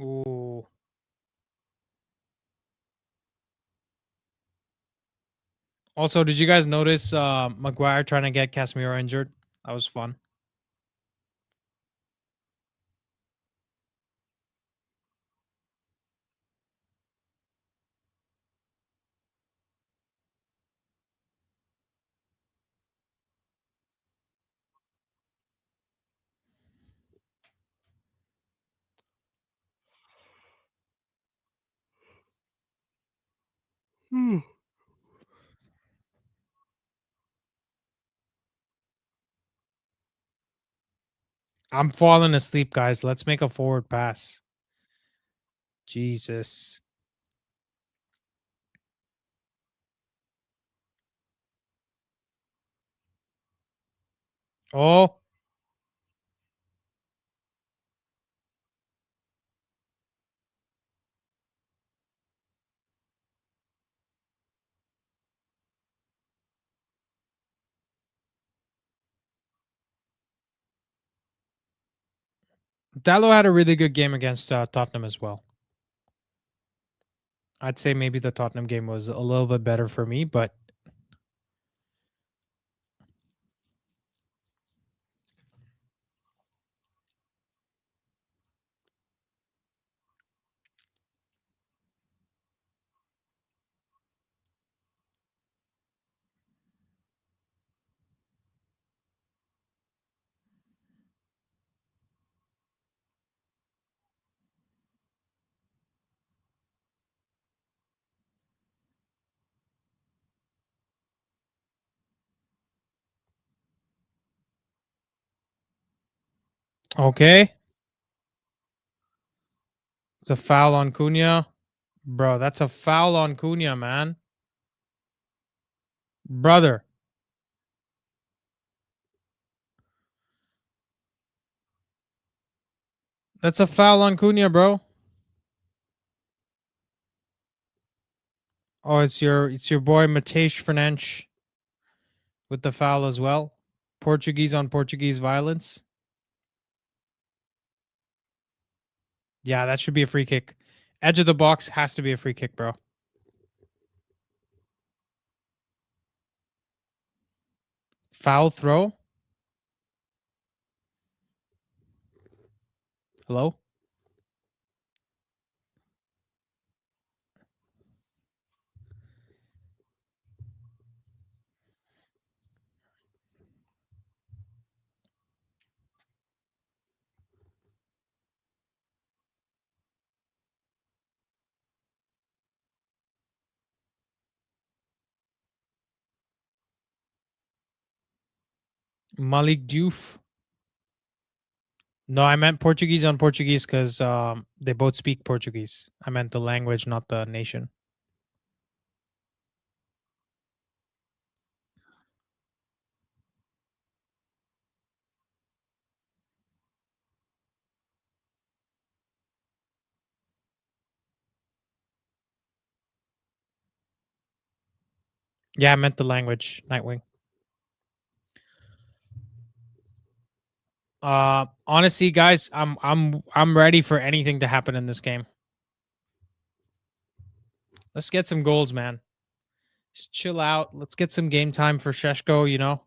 Ooh. Also, did you guys notice Maguire trying to get Casemiro injured? That was fun. I'm falling asleep, guys. Let's make a forward pass. Jesus. Oh, Dallo had a really good game against Tottenham as well. I'd say maybe the Tottenham game was a little bit better for me, but okay. It's a foul on Cunha. Bro, that's a foul on Cunha, man. Brother. That's a foul on Cunha, bro. Oh, it's your boy Matej Fernandes with the foul as well. Portuguese on Portuguese violence. Yeah, that should be a free kick. Edge of the box has to be a free kick, bro. Foul throw. Hello? Malik Diouf. No, I meant Portuguese on Portuguese because they both speak Portuguese. I meant the language, not the nation. Yeah, I meant the language, Nightwing. Honestly, guys, I'm ready for anything to happen in this game. Let's get some goals, man. Just chill out. Let's get some game time for Sheshko, you know.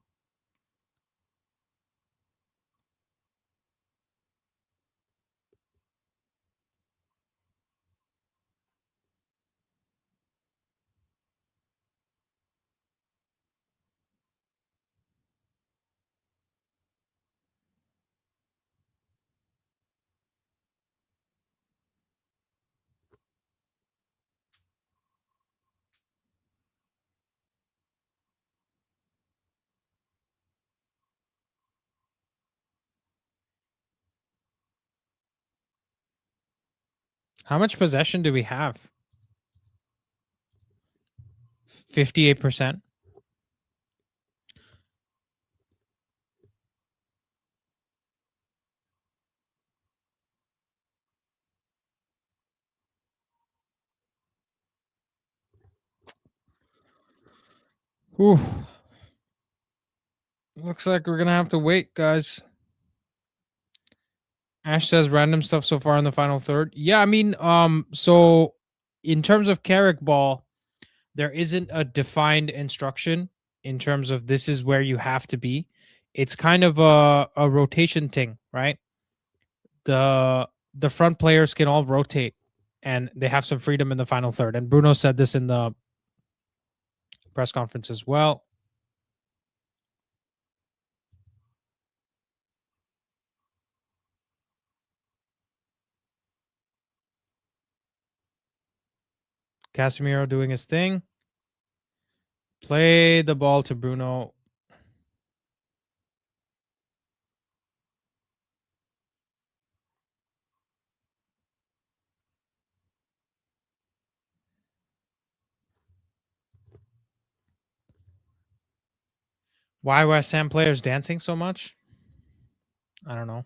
How much possession do we have? 58%. Whew. Looks like we're gonna have to wait, guys. Ash says random stuff so far in the final third. Yeah, I mean, so in terms of Carrick ball, there isn't a defined instruction in terms of this is where you have to be. It's kind of a rotation thing, right? The front players can all rotate and they have some freedom in the final third. And Bruno said this in the press conference as well. Casemiro doing his thing. Play the ball to Bruno. Why West Ham players dancing so much? I don't know.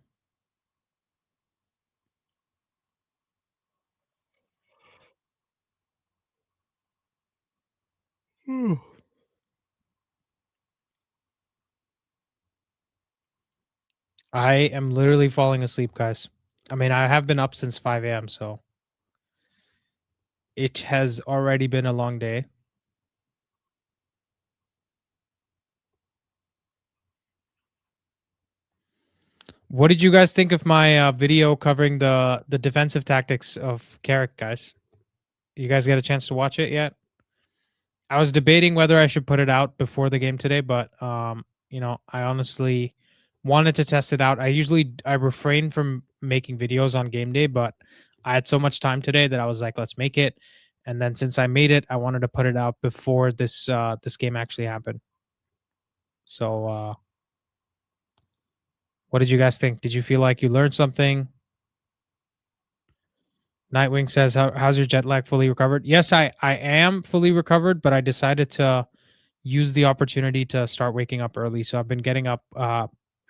I am literally falling asleep, guys. I mean, I have been up since 5 a.m., so it has already been a long day. What did you guys think of my video covering the defensive tactics of Carrick, guys? You guys get a chance to watch it yet? I was debating whether I should put it out before the game today, but you know, I honestly wanted to test it out. I refrain from making videos on game day, but I had so much time today that I was like, let's make it. And then since I made it, I wanted to put it out before this this game actually happened. So what did you guys think? Did you feel like you learned something? Nightwing says, how's your jet lag fully recovered? Yes, I am fully recovered, but I decided to use the opportunity to start waking up early. So I've been getting up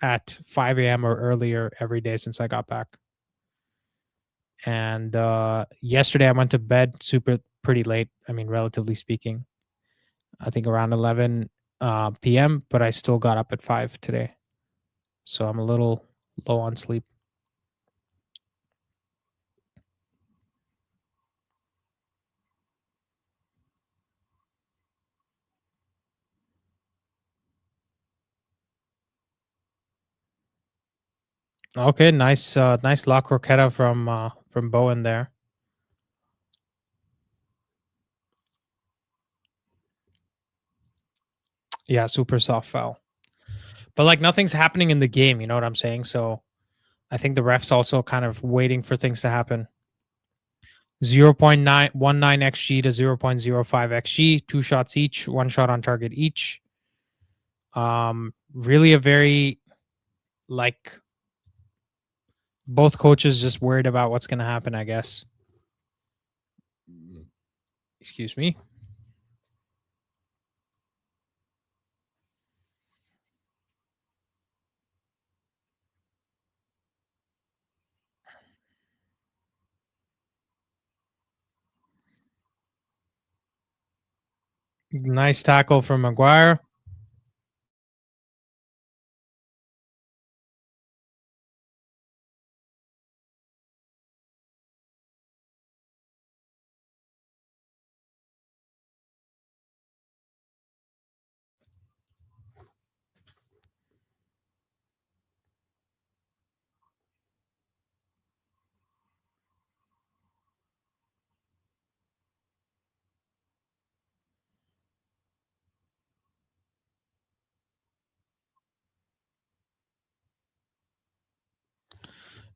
at 5 a.m. or earlier every day since I got back. And yesterday I went to bed pretty late. I mean, relatively speaking, I think around 11 p.m., but I still got up at 5 today. So I'm a little low on sleep. Okay, nice nice La Croqueta from Bowen there. Yeah, super soft foul. But like nothing's happening in the game, you know what I'm saying? So I think the refs also kind of waiting for things to happen. 0.919 xg to 0.05 xg, 2 shots each, 1 shot on target each. really a very, like, both coaches just worried about what's going to happen, I guess. Excuse me. Nice tackle from Maguire.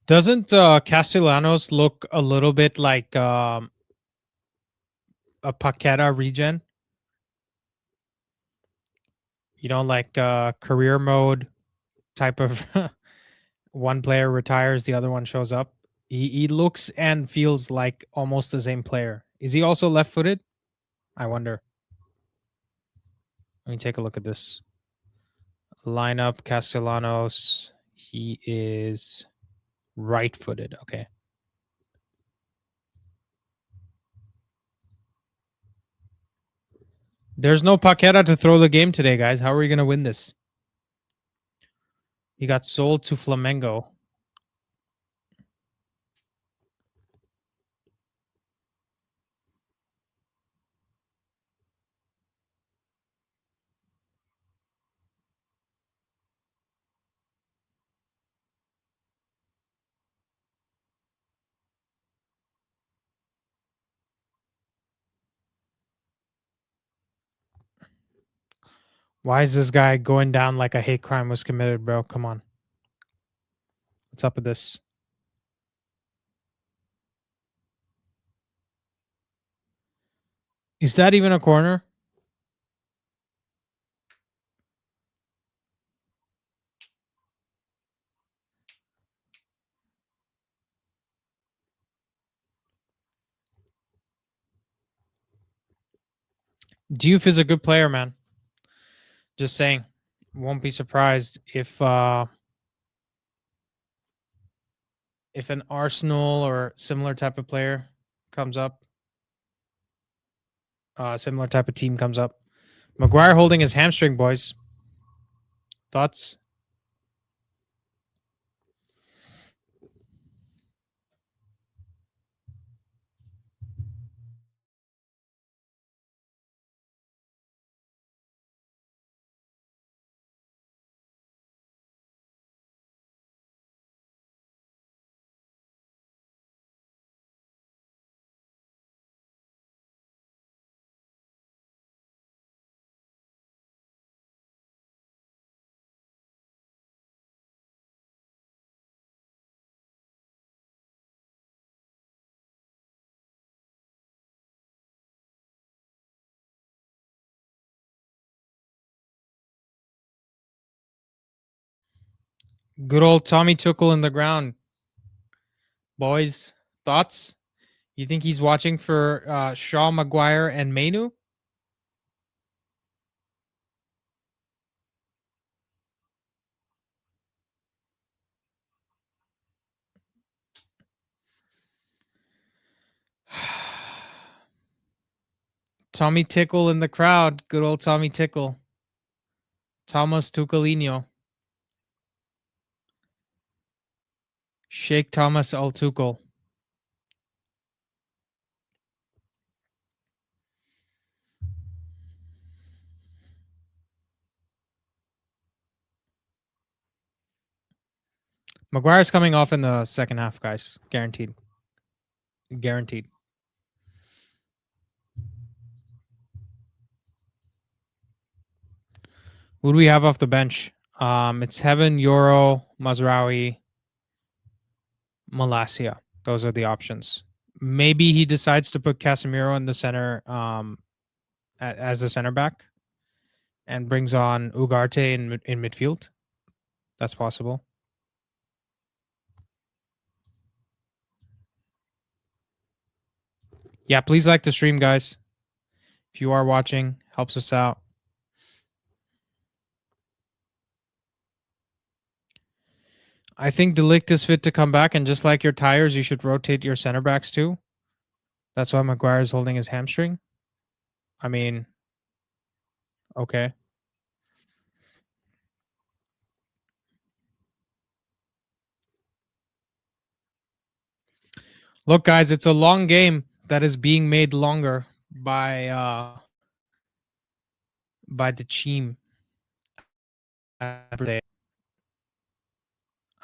Doesn't Castellanos look a little bit like a Paqueta regen? You know, like career mode type of one player retires, the other one shows up. He looks and feels like almost the same player. Is he also left-footed? I wonder. Let me take a look at this lineup. Castellanos, he is right-footed. Okay. There's no Paqueta to throw the game today, guys. How are we going to win this? He got sold to Flamengo. Why is this guy going down like a hate crime was committed, bro? Come on. What's up with this? Is that even a corner? Diouf is a good player, man. Just saying. Won't be surprised if an Arsenal or similar type of player comes up. Similar type of team comes up. Maguire holding his hamstring, boys. Thoughts? Good old Tommy Tuchel in the ground. Boys, thoughts? You think he's watching for Shaw, Maguire, and Mainu? Tommy Tickle in the crowd. Good old Tommy Tickle. Thomas Tuchelino. Sheikh Thomas Al Tuchel. Maguire's coming off in the second half, guys. Guaranteed. Guaranteed. Who do we have off the bench? It's Heaven, Euro, Mazraoui, Malacia. Those are the options. Maybe he decides to put Casemiro in the center as a center back. and brings on Ugarte in midfield. That's possible. Yeah, please like the stream, guys. If you are watching, helps us out. I think Delict is fit to come back, and just like your tires, you should rotate your center backs too. That's why Maguire is holding his hamstring. I mean, okay. Look, guys, it's a long game that is being made longer by the team.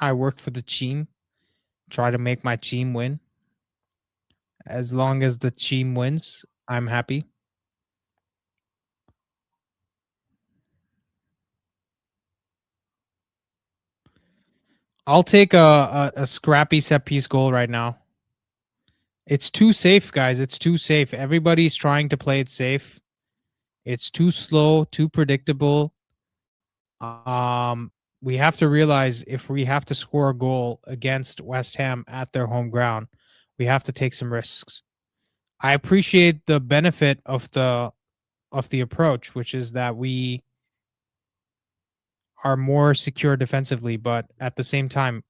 I worked for the team, try to make my team win. As long as the team wins, I'm happy. I'll take a scrappy set piece goal right now. It's too safe, guys. It's too safe. Everybody's trying to play it safe. It's too slow, too predictable. We have to realize if we have to score a goal against West Ham at their home ground, we have to take some risks. I appreciate the benefit of the approach, which is that we are more secure defensively, but at the same time,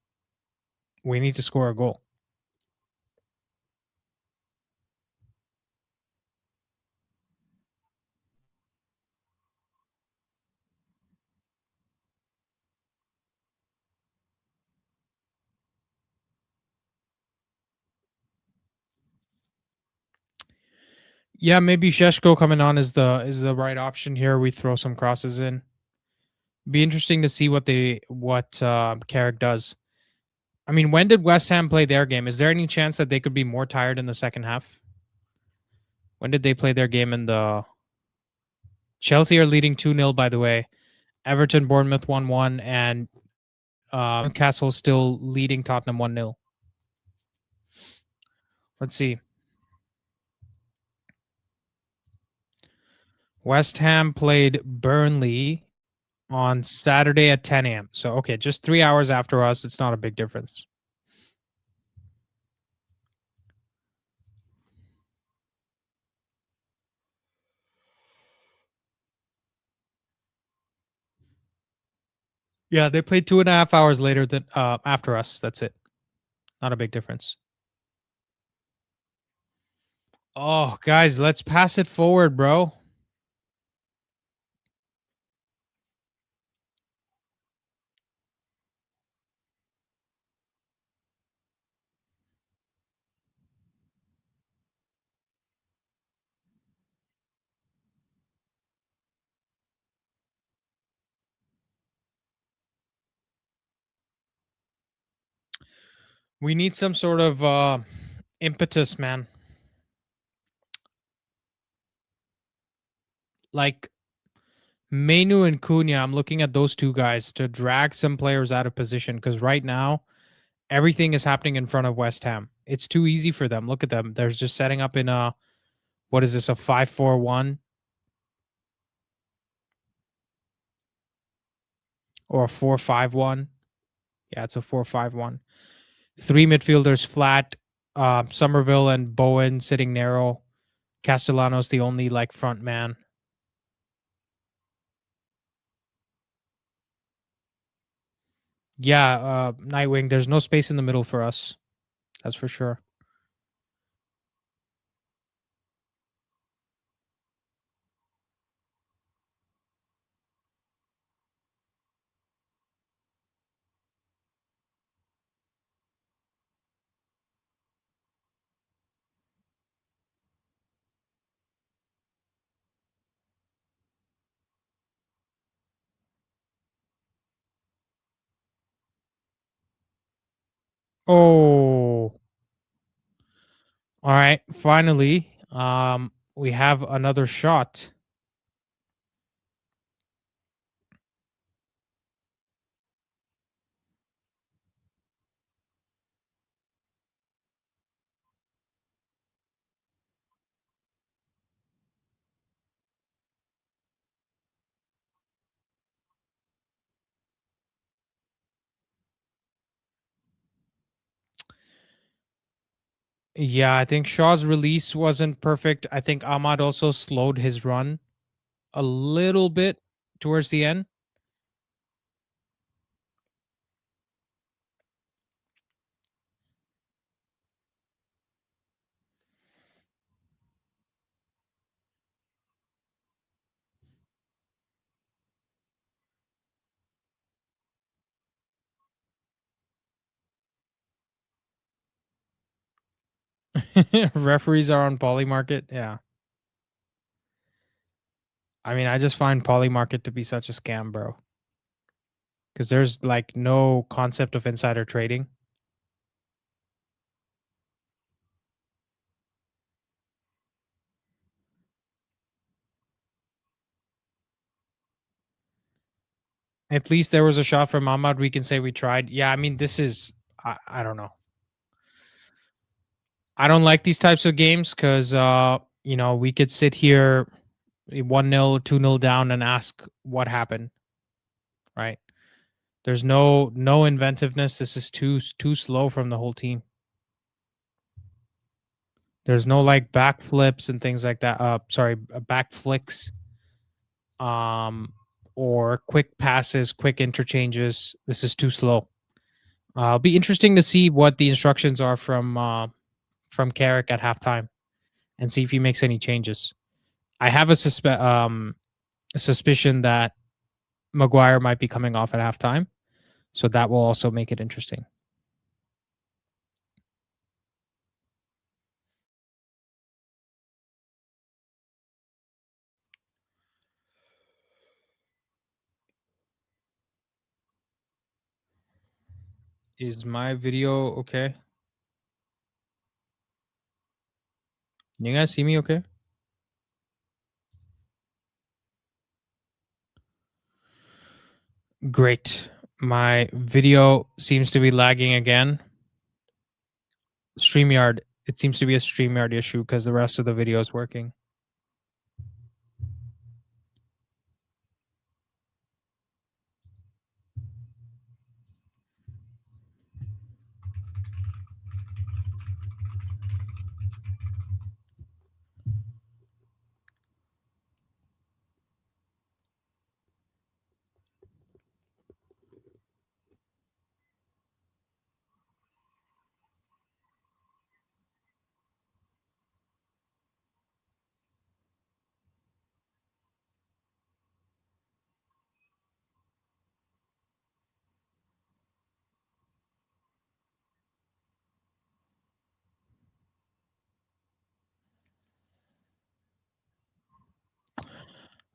we need to score a goal. Yeah, maybe Sheshko coming on is the right option here. We throw some crosses in. Be interesting to see what Carrick does. I mean, when did West Ham play their game? Is there any chance that they could be more tired in the second half? When did they play their game in the Chelsea are leading 2-0, by the way. Everton, Bournemouth 1-1, and Newcastle still leading Tottenham 1-0. Let's see. West Ham played Burnley on Saturday at 10 a.m. So, okay, just 3 hours after us. It's not a big difference. Yeah, they played 2.5 hours later than after us. That's it. Not a big difference. Oh, guys, let's pass it forward, bro. We need some sort of impetus, man. Like Mainu and Cunha, I'm looking at those two guys to drag some players out of position because right now everything is happening in front of West Ham. It's too easy for them. Look at them. They're just setting up in a what is this, a 5-4-1 or a 4-5-1? Yeah, it's a 4-5-1. Three midfielders flat. Somerville and Bowen sitting narrow. Castellanos the only like front man. Yeah, Nightwing. There's no space in the middle for us. That's for sure. Oh. All right. Finally, we have another shot. Yeah, I think Shaw's release wasn't perfect. I think Ahmad also slowed his run a little bit towards the end. Referees are on Polymarket. Yeah. I mean, I just find Polymarket to be such a scam, bro. Because there's like no concept of insider trading. At least there was a shot from Ahmad. We can say we tried. Yeah, I mean, this is, I don't know. I don't like these types of games because, we could sit here 1-0, 2-0 down and ask what happened, right? There's no inventiveness. This is too slow from the whole team. There's no like backflips and things like that. Back flicks. Or quick passes, quick interchanges. This is too slow. It'll be interesting to see what the instructions are from Carrick at halftime, and see if he makes any changes. I have a suspicion that Maguire might be coming off at halftime, so that will also make it interesting. Is my video okay? Can you guys see me okay? Great. My video seems to be lagging again. StreamYard, it seems to be a StreamYard issue because the rest of the video is working.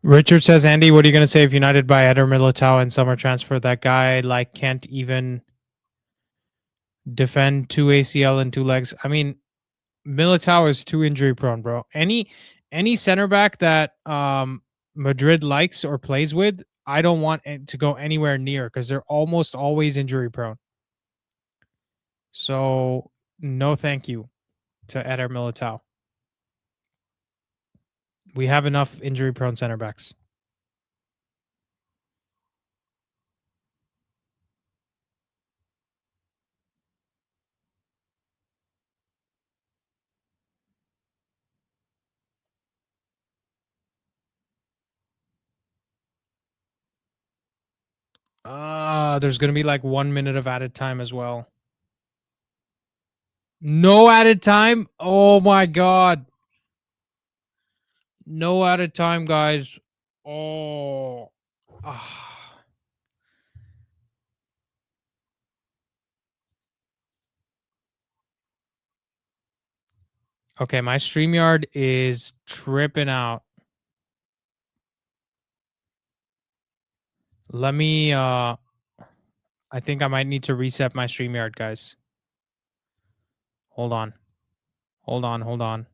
Richard says, Andy, what are you going to say if United buy Eder Militao in summer transfer? That guy like can't even defend 2 ACL and 2 legs. I mean, Militao is too injury prone, bro. Any center back that Madrid likes or plays with, I don't want to go anywhere near because they're almost always injury prone. So no, thank you to Eder Militao. We have enough injury prone center backs. There's gonna be like 1 minute of added time as well. No added time. Oh my god. No added time, guys. Oh. Ah. Okay, my StreamYard is tripping out. Let me I think I might need to reset my StreamYard, guys. Hold on. Hold on.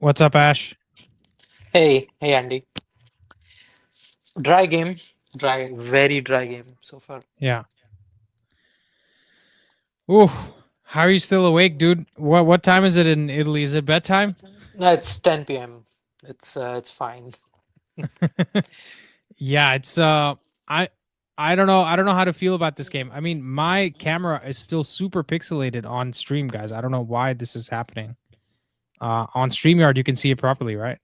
What's up, Ash? Hey, Andy. Dry game, very dry game so far. Yeah. Ooh, how are you still awake, dude? What time is it in Italy? Is it bedtime? No, it's 10 p.m. It's fine. Yeah, it's I don't know. I don't know how to feel about this game. I mean, my camera is still super pixelated on stream, guys. I don't know why this is happening. On StreamYard, you can see it properly, right?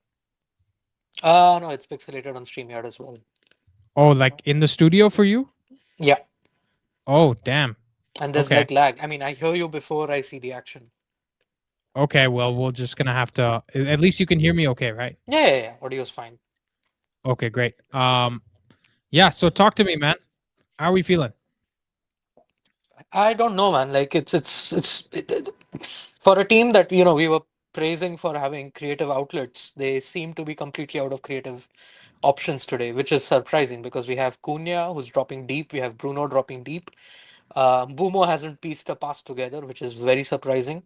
No, it's pixelated on StreamYard as well. Oh, like in the studio for you? Yeah, Oh, damn. and there's Okay. like lag. I mean, I hear you before I see the action. Okay, well, we're just gonna have to. At least you can hear me, okay, right? Yeah. Audio's fine. Okay, great. Yeah. So talk to me, man. How are we feeling? I don't know, man. Like for a team that we were praising for having creative outlets, they seem to be completely out of creative options today, which is surprising because we have Cunha who's dropping deep, we have Bruno dropping deep. Bumo hasn't pieced a pass together, which is very surprising.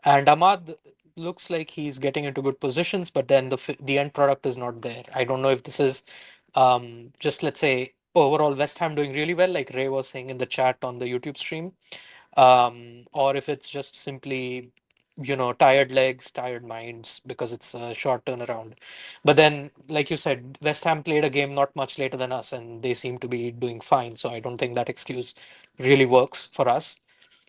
And Ahmad looks like he's getting into good positions, but then the end product is not there. I don't know if this is just, let's say, overall West Ham doing really well, like Ray was saying in the chat on the YouTube stream, or if it's just simply tired legs, tired minds because it's a short turnaround. But then, like you said, West Ham played a game not much later than us, and they seem to be doing fine. So I don't think that excuse really works for us.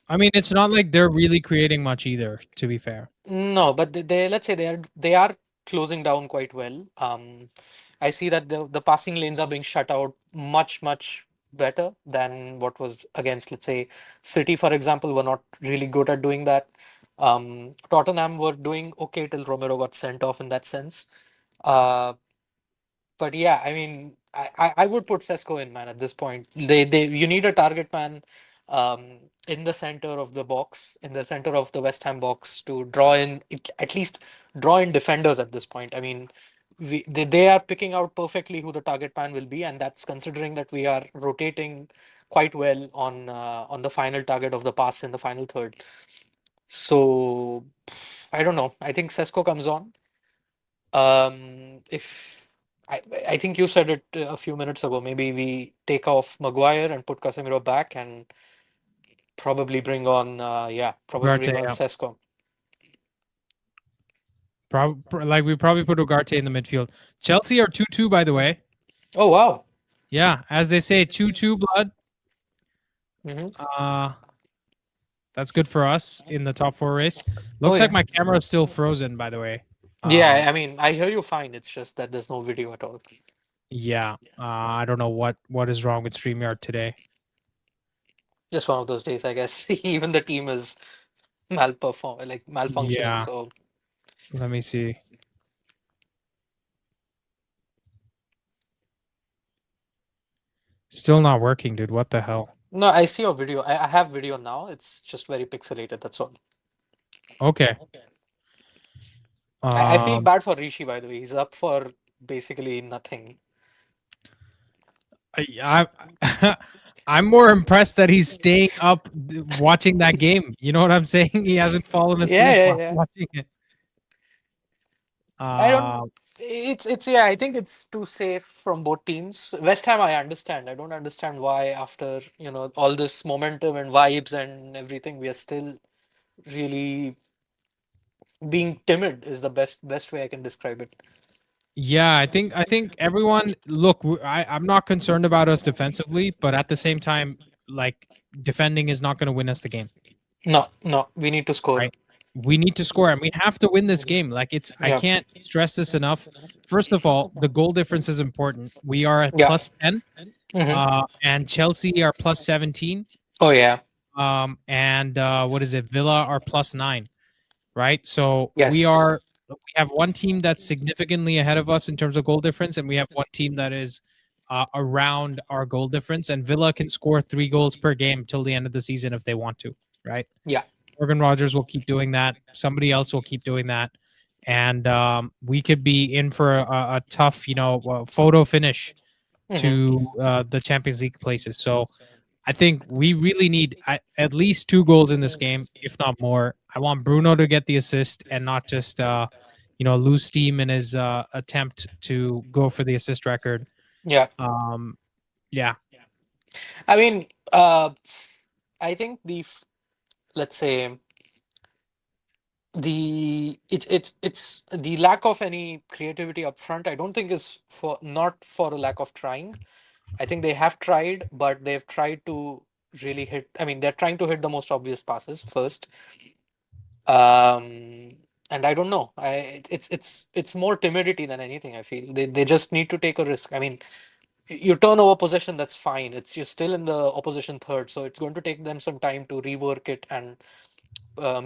I mean, it's not like they're really creating much either, to be fair. No, but they let's say they are closing down quite well. I see that the passing lanes are being shut out much better than what was against, let's say, City, for example, were not really good at doing that. Tottenham were doing okay till Romero got sent off in that sense. Uh, but yeah, I mean, I would put Sesko in, man, at this point. They you need a target man in the center of the box, in the center of the West Ham box to draw in at least draw in defenders at this point. I mean, they are picking out perfectly who the target man will be, and that's considering that we are rotating quite well on the final target of the pass in the final third. So I don't know. I think Sesko comes on. If I think you said it a few minutes ago, maybe we take off Maguire and put Casemiro back and probably bring on Ugarte, yeah. Sesko. Like we probably put Ugarte in the midfield. Chelsea are 2-2, by the way. Oh wow. Yeah, as they say, 2-2 blood. Mm-hmm. That's good for us in the top 4 race. Looks like my camera is still frozen, by the way. Yeah, I mean, I hear you fine. It's just that there's no video at all. Yeah, I don't know what is wrong with StreamYard today. Just one of those days, I guess. Even the team is malfunctioning. Yeah. So Let me see. Still not working, dude. What the hell? no, I see your video. I have video now. It's just very pixelated. That's all. Okay. I feel bad for Rishi, by the way. He's up for basically nothing. I'm more impressed that he's staying up watching that game. You know what I'm saying? He hasn't fallen asleep Yeah. watching it. I don't. It's yeah. I think it's too safe from both teams. West Ham, I understand. I don't understand why after all this momentum and vibes and everything, we are still really being timid. Is the best way I can describe it. Yeah, I think everyone look. I'm not concerned about us defensively, but at the same time, like defending is not going to win us the game. No, we need to score. Right? We need to score, and we have to win this game. Like I can't stress this enough. First of all, the goal difference is important. We are at plus 10, and Chelsea are plus 17. Oh yeah. And what is it? Villa are plus 9. Right. So yes. we have one team that's significantly ahead of us in terms of goal difference, and we have one team that is around our goal difference. And Villa can score 3 goals per game till the end of the season if they want to. Right. Yeah. Morgan Rogers will keep doing that. Somebody else will keep doing that, and we could be in for a tough, photo finish to the Champions League places. So I think we really need at least 2 goals in this game, if not more. I want Bruno to get the assist and not just lose steam in his attempt to go for the assist record. Yeah. Yeah. I mean, I think let's say it's the lack of any creativity up front. I don't think is not for a lack of trying. I think they have tried, but they've tried to really hit. I mean, they're trying to hit the most obvious passes first. And I don't know. It's more timidity than anything. I feel they just need to take a risk. I mean, you turn over possession, that's fine. You're still in the opposition third, so it's going to take them some time to rework it and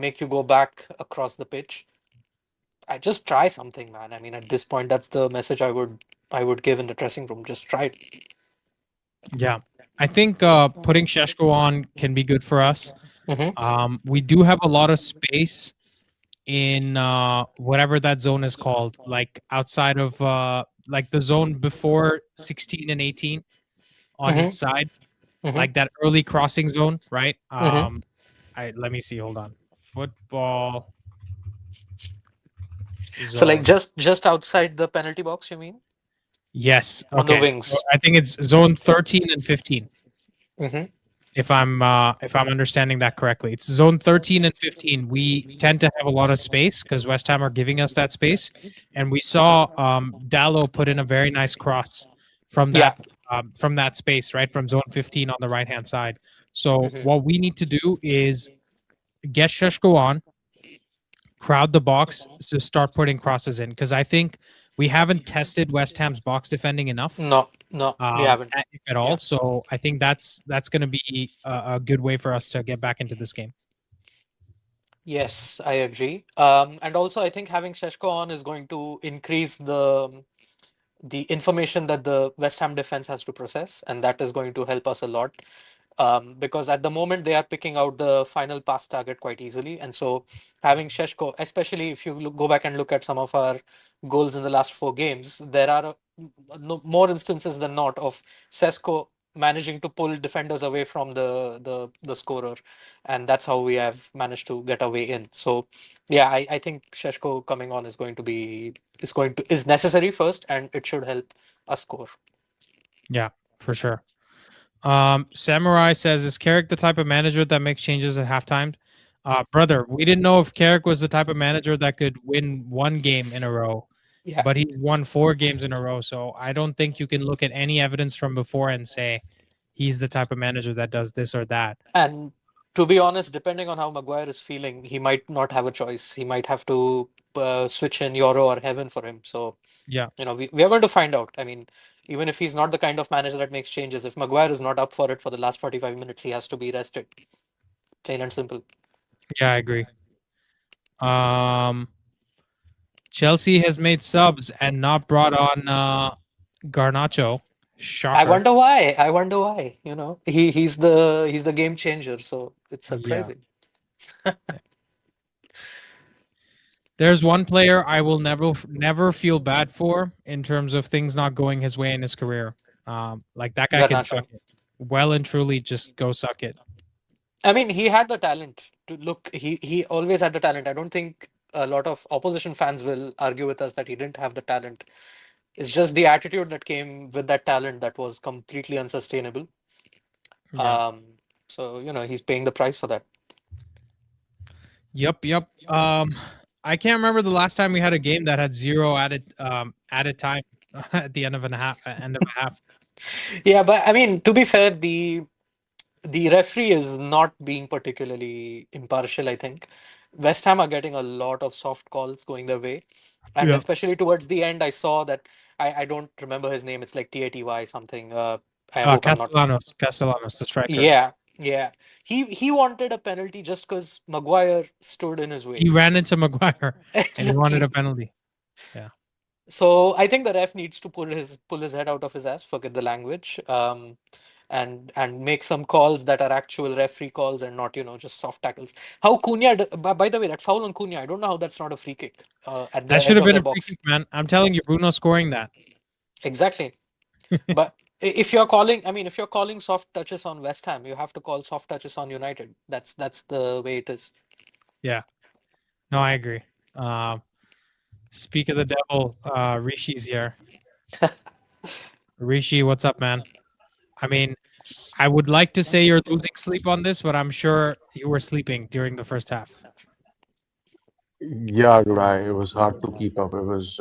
make you go back across the pitch. I just try something, man. I mean, at this point, that's the message I would give in the dressing room. Just try it. Yeah. I think putting Sheshko on can be good for us. We do have a lot of space in whatever that zone is called, like outside of like the zone before 16 and 18 on each side, like that early crossing zone, right? Let me see. Hold on. Football zone. So like just outside the penalty box, you mean? Yes. Okay. On the wings. So I think it's zone 13 and 15. If I'm understanding that correctly, it's zone 13 and 15. We tend to have a lot of space because West Ham are giving us that space, and we saw Dallo put in a very nice cross from that space, right, from zone 15 on the right hand side. So what we need to do is get Sheshko on, crowd the box to start putting crosses in, because I think we haven't tested West Ham's box defending enough. No, we haven't, if at all. Yeah. So I think that's going to be a good way for us to get back into this game. Yes, I agree. And also, I think having Sheshko on is going to increase the information that the West Ham defense has to process, and that is going to help us a lot. Because at the moment they are picking out the final pass target quite easily, and so having Sheshko, especially if you go back and look at some of our goals in the last 4 games, there are more instances than not of Sheshko managing to pull defenders away from the scorer, and that's how we have managed to get away in. So yeah, I think Sheshko coming on is necessary first, and it should help us score. Yeah, for sure. Samurai says, is Carrick the type of manager that makes changes at halftime? Brother, we didn't know if Carrick was the type of manager that could win 1 game in a row, but he's won 4 games in a row. So I don't think you can look at any evidence from before and say he's the type of manager that does this or that. And to be honest, depending on how Maguire is feeling, he might not have a choice. He might have to switch in Euro or Heaven for him. So yeah, we are going to find out. I mean, even if he's not the kind of manager that makes changes, if Maguire is not up for it for the last 45 minutes, he has to be rested. Plain and simple. Yeah, I agree. Chelsea has made subs and not brought on Garnacho. Shocker. I wonder why. He's the game changer, so it's surprising. Yeah. There's one player I will never feel bad for in terms of things not going his way in his career. Like that guy can suck it. Well and truly just go suck it. I mean, he had the talent to look. He always had the talent. I don't think a lot of opposition fans will argue with us that he didn't have the talent. It's just the attitude that came with that talent that was completely unsustainable. Yeah. So he's paying the price for that. Yep. I can't remember the last time we had a game that had 0 added time at the end of a half. Yeah, but I mean, to be fair, the referee is not being particularly impartial, I think. West Ham are getting a lot of soft calls going their way. And especially towards the end, I saw that, I don't remember his name. It's like Taty something. Castellanos, the striker. Yeah. He wanted a penalty just because Maguire stood in his way. He ran into Maguire and he wanted a penalty. Yeah. So I think the ref needs to pull his head out of his ass, forget the language. and make some calls that are actual referee calls and not just soft tackles. How Cunha, by the way, that foul on Cunha, I don't know how that's not a free kick at That the should edge have of been their a free box. kick, man. I'm telling you, Bruno scoring that. Exactly. But if you're calling, I mean, if you're calling soft touches on West Ham, you have to call soft touches on United. That's the way it is. Yeah. No, I agree. Speak of the devil, Rishi's here. Rishi, what's up, man? I mean, I would like to say you're losing sleep on this, but I'm sure you were sleeping during the first half. Yeah, dude, it was hard to keep up. It was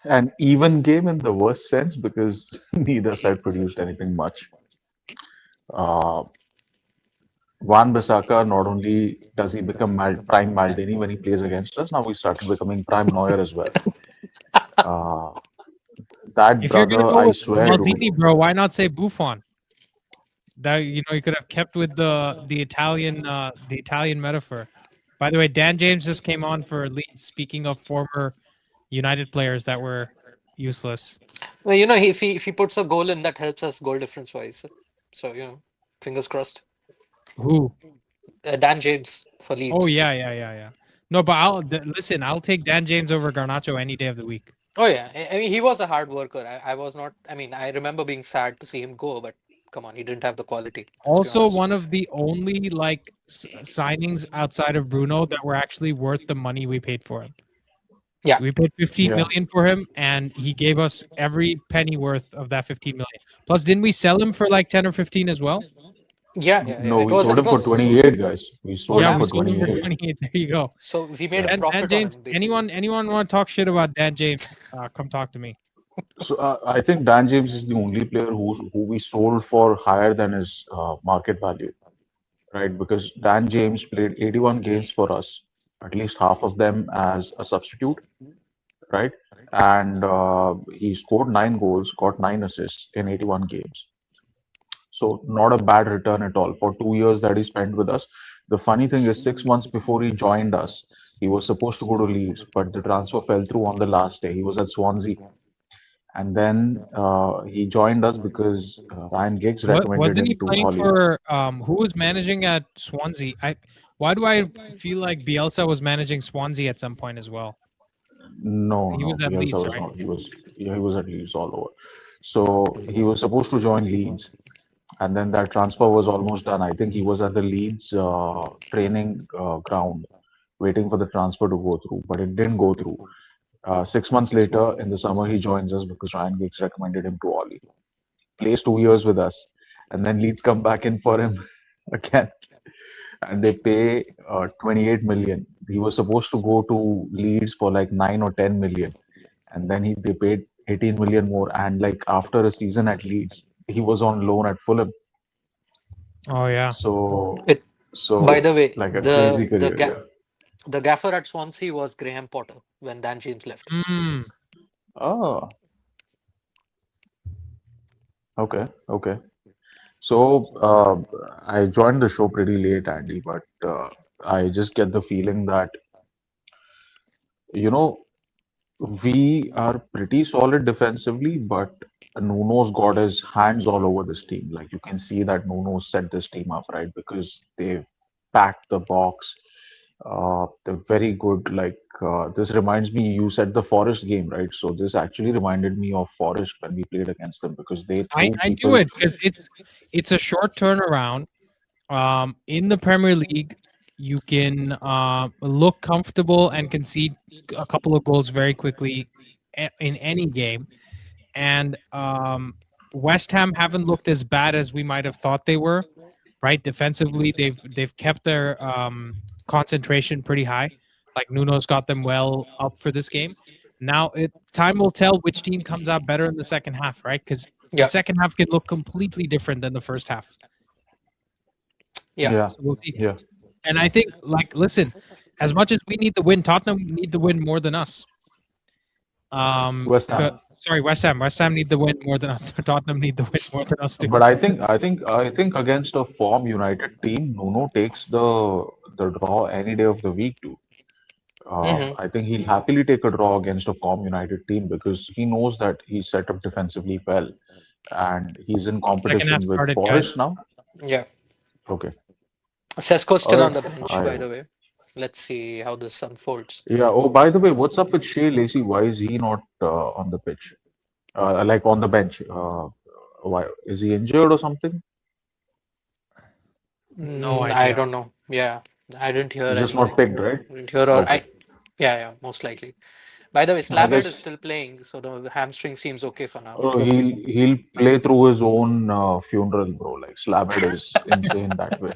an even game in the worst sense because neither side produced anything much. Uh, Wan Bissaka, not only does he become prime Maldini when he plays against us, now he started becoming prime Neuer as well. Uh, that If you're gonna brother, go I with swear, dude. Maldini, bro, why not say Buffon? That you could have kept with the Italian metaphor. By the way, Dan James just came on for Leeds. Speaking of former United players that were useless. Well, if he puts a goal in, that helps us goal difference wise. So fingers crossed. Who? Dan James for Oh Leeds. yeah. No, but listen. I'll take Dan James over Garnacho any day of the week. Oh yeah, I mean he was a hard worker. I was not. I mean I remember being sad to see him go, but come on, he didn't have the quality. Let's be Also, honest. one of the only signings outside of Bruno that were actually worth the money we paid for him. Yeah. We paid 15 Yeah. million for him, and he gave us every penny worth of that 15 million. Plus, didn't we sell him for like 10 or 15 as well? Yeah. No, It we was. sold It him for was. 28, guys. We Oh sold Yeah, him damn. we for sold him for 28. 28. There you go. So we made Yeah. a Dan profit on James. him basically. Anyone want to talk shit about Dan James? Come talk to me. So I think Dan James is the only player who we sold for higher than his market value, right? Because Dan James played 81 games for us, at least half of them as a substitute, right? And he scored 9 goals, got 9 assists in 81 games. So not a bad return at all for 2 years that he spent with us. The funny thing is, 6 months before he joined us, he was supposed to go to Leeds, but the transfer fell through on the last day. He was at Swansea, and then he joined us because Ryan Giggs What recommended wasn't him he to playing Ollie. for? Who was managing at Swansea? Why do I feel like Bielsa was managing Swansea at some point as well? No, He was no, at Bielsa Leeds, was right? not. He was at Leeds all over. So he was supposed to join Leeds, and then that transfer was almost done. I think he was at the Leeds training ground waiting for the transfer to go through, but it didn't go through. 6 months later, in the summer, he joins us because Ryan Giggs recommended him to Ollie. Plays 2 years with us, and then Leeds come back in for him again, and they pay 28 million. He was supposed to go to Leeds for like 9 or 10 million, and then they paid 18 million more. And like after a season at Leeds, he was on loan at Fulham. Oh yeah. So, It. By so the way, like a the crazy the career, ga- yeah. the gaffer at Swansea was Graham Potter when Dan James left. Mm. Oh, okay. So I joined the show pretty late, Andy, but I just get the feeling that, you know, we are pretty solid defensively, but Nuno's got his hands all over this team. Like you can see that Nuno set this team up, right? Because they've packed the box. They're very good. Like this reminds me, you said the Forest game, right? So this actually reminded me of Forest when we played against them because they threw I knew people. it because it's a short turnaround. In the Premier League, you can look comfortable and concede a couple of goals very quickly in any game. And West Ham haven't looked as bad as we might have thought they were. Right, defensively, they've kept their concentration pretty high. Like Nuno's got them well up for this game. Now, time will tell which team comes out better in the second half, right? Because the Yeah. second half can look completely different than the first half. Yeah. Yeah, So we'll see. yeah. And I think, listen, as much as we need the win, Tottenham need the win more than us. West Ham. Sorry, West Ham. West Ham need the win more than us. Tottenham need the win more than us too. But I think against a form United team, Nuno takes the draw any day of the week too. Hmm. I think he'll happily take a draw against a form United team because he knows that he's set up defensively well. and he's in Second half competition with started, Forest guys. now. Yeah. Okay. Sesko's All still on right. the bench, by the way. Let's see how this unfolds. Yeah. Oh, by the way, what's up with Shea Lacey? Why is he not on the pitch? Like on the bench? Why is he injured or something? No I idea. don't know. Yeah, I didn't hear He's just not anything. picked, right? Didn't hear or Okay. yeah, most likely. By the way, I Slabhead is guess still playing, so the hamstring seems okay for now. he'll play through his own funeral, bro. Like Slabhead is insane that way.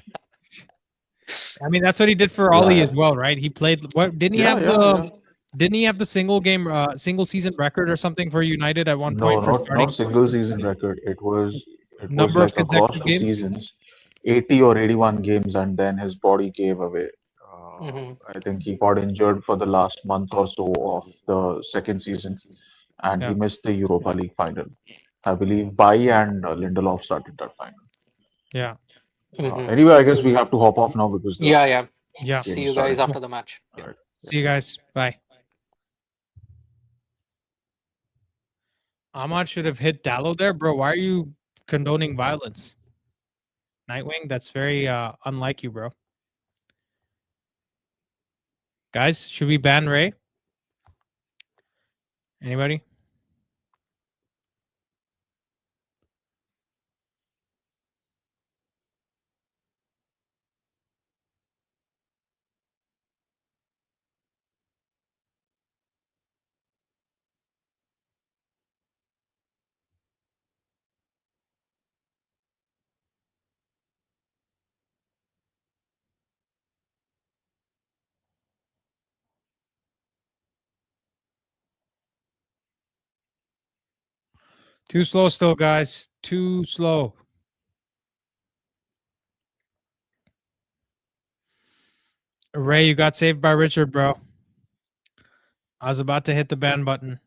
I mean, that's what he did for Yeah, Ollie yeah, as well, right? He played. What didn't he yeah, have yeah, the? yeah. Didn't he have the single season record or something for United at one No, point for not starting single season record. It was number of like consecutive across two games? seasons, 80 or 81 games, and then his body gave away. Hmm. I think he got injured for the last month or so of the second season, and he Yeah. missed the Europa League final. I believe Bai and Lindelof started that final. Yeah. Hmm. Anyway, I guess we have to hop off now because the Yeah. Yeah. See game is you guys starting. after the match. All Yeah. right. See you guys. Bye. Ahmad should have hit Dallo there, bro. Why are you condoning violence? Nightwing, that's very unlike you, bro. Guys, should we ban Ray? Anybody? Too slow still, guys. Too slow. Ray, you got saved by Richard, bro. I was about to hit the ban button.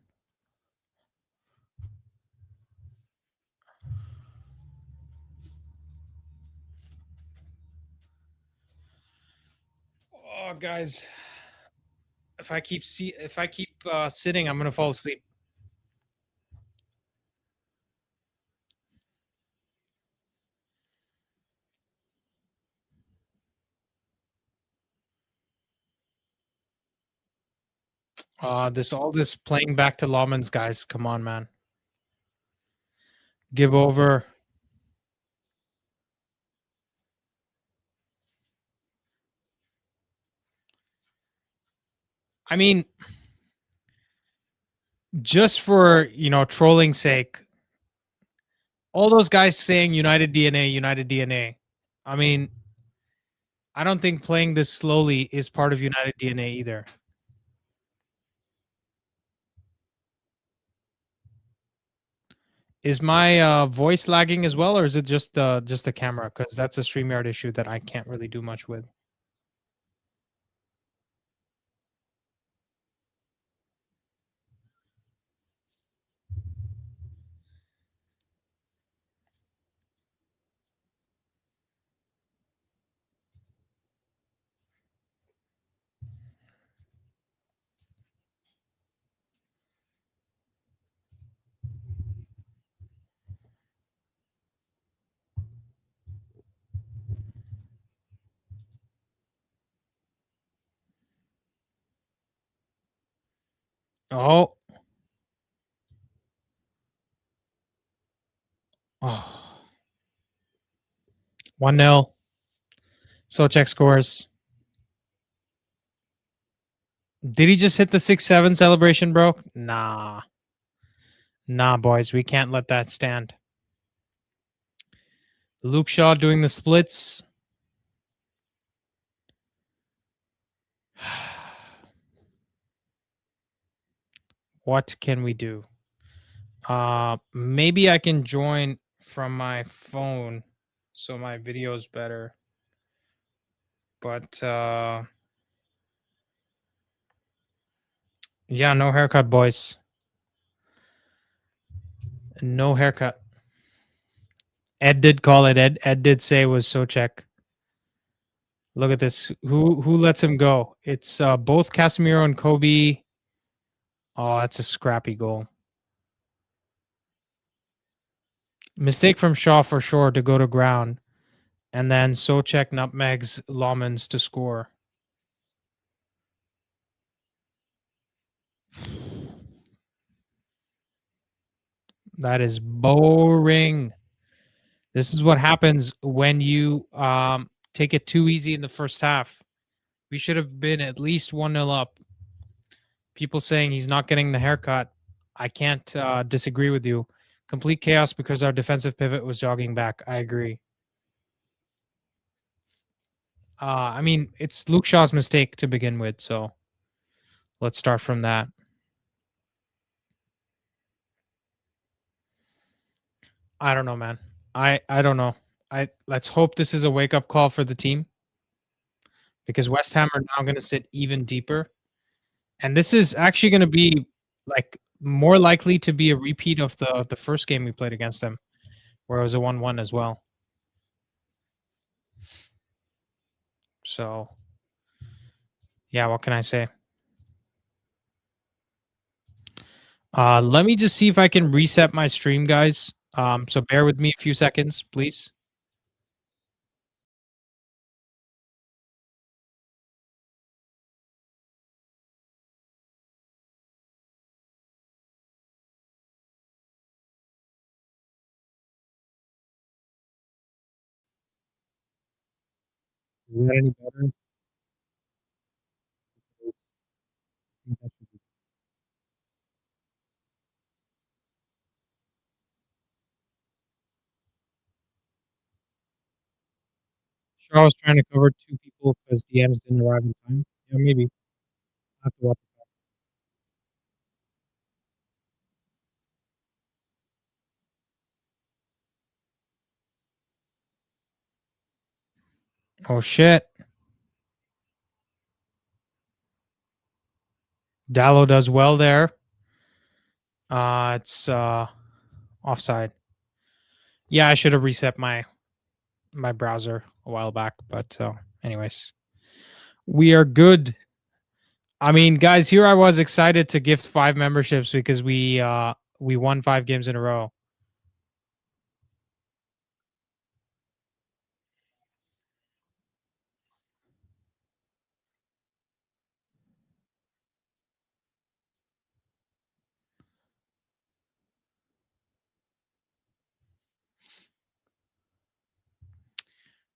Oh, guys. If I keep sitting, I'm gonna fall asleep. This playing back to Lawman's, guys. Come on, man. Give over. I mean, just for trolling sake, all those guys saying United DNA, United DNA. I mean, I don't think playing this slowly is part of United DNA either. Is my voice lagging as well, or is it just the camera? Because that's a StreamYard issue that I can't really do much with. Oh. Oh. 1-0. So check scores. Did he just hit the 6-7 celebration, bro? Nah. Nah, boys. We can't let that stand. Luke Shaw doing the splits. What can we do? Maybe I can join from my phone so my video is better. But yeah, no haircut, boys. No haircut. Ed did call it. Ed did say it was Socek. Look at this. Who lets him go? It's both Casemiro and Kobe. Oh, that's a scrappy goal. Mistake from Shaw for sure to go to ground. And then Socek nutmegs Lawmans to score. That is boring. This is what happens when you take it too easy in the first half. We should have been at least 1-0 up. People saying he's not getting the haircut. I can't disagree with you. Complete chaos because our defensive pivot was jogging back. I agree. I mean, it's Luke Shaw's mistake to begin with, so let's start from that. I don't know, man. I don't know. Let's hope this is a wake-up call for the team, because West Ham are now going to sit even deeper. And this is actually going to be like more likely to be a repeat of the first game we played against them, where it was a 1-1 as well. So, yeah, what can I say? Let me just see if I can reset my stream, guys. So bear with me a few seconds, please. Is that any better? Sure, I was trying to cover 2 people because DMs didn't arrive in time. Yeah, maybe. I'll have to watch it back. Oh shit. Dallo does well there. It's offside. Yeah, I should have reset my browser a while back, but anyways. We are good. I mean, guys, here I was excited to gift 5 memberships because we won 5 games in a row.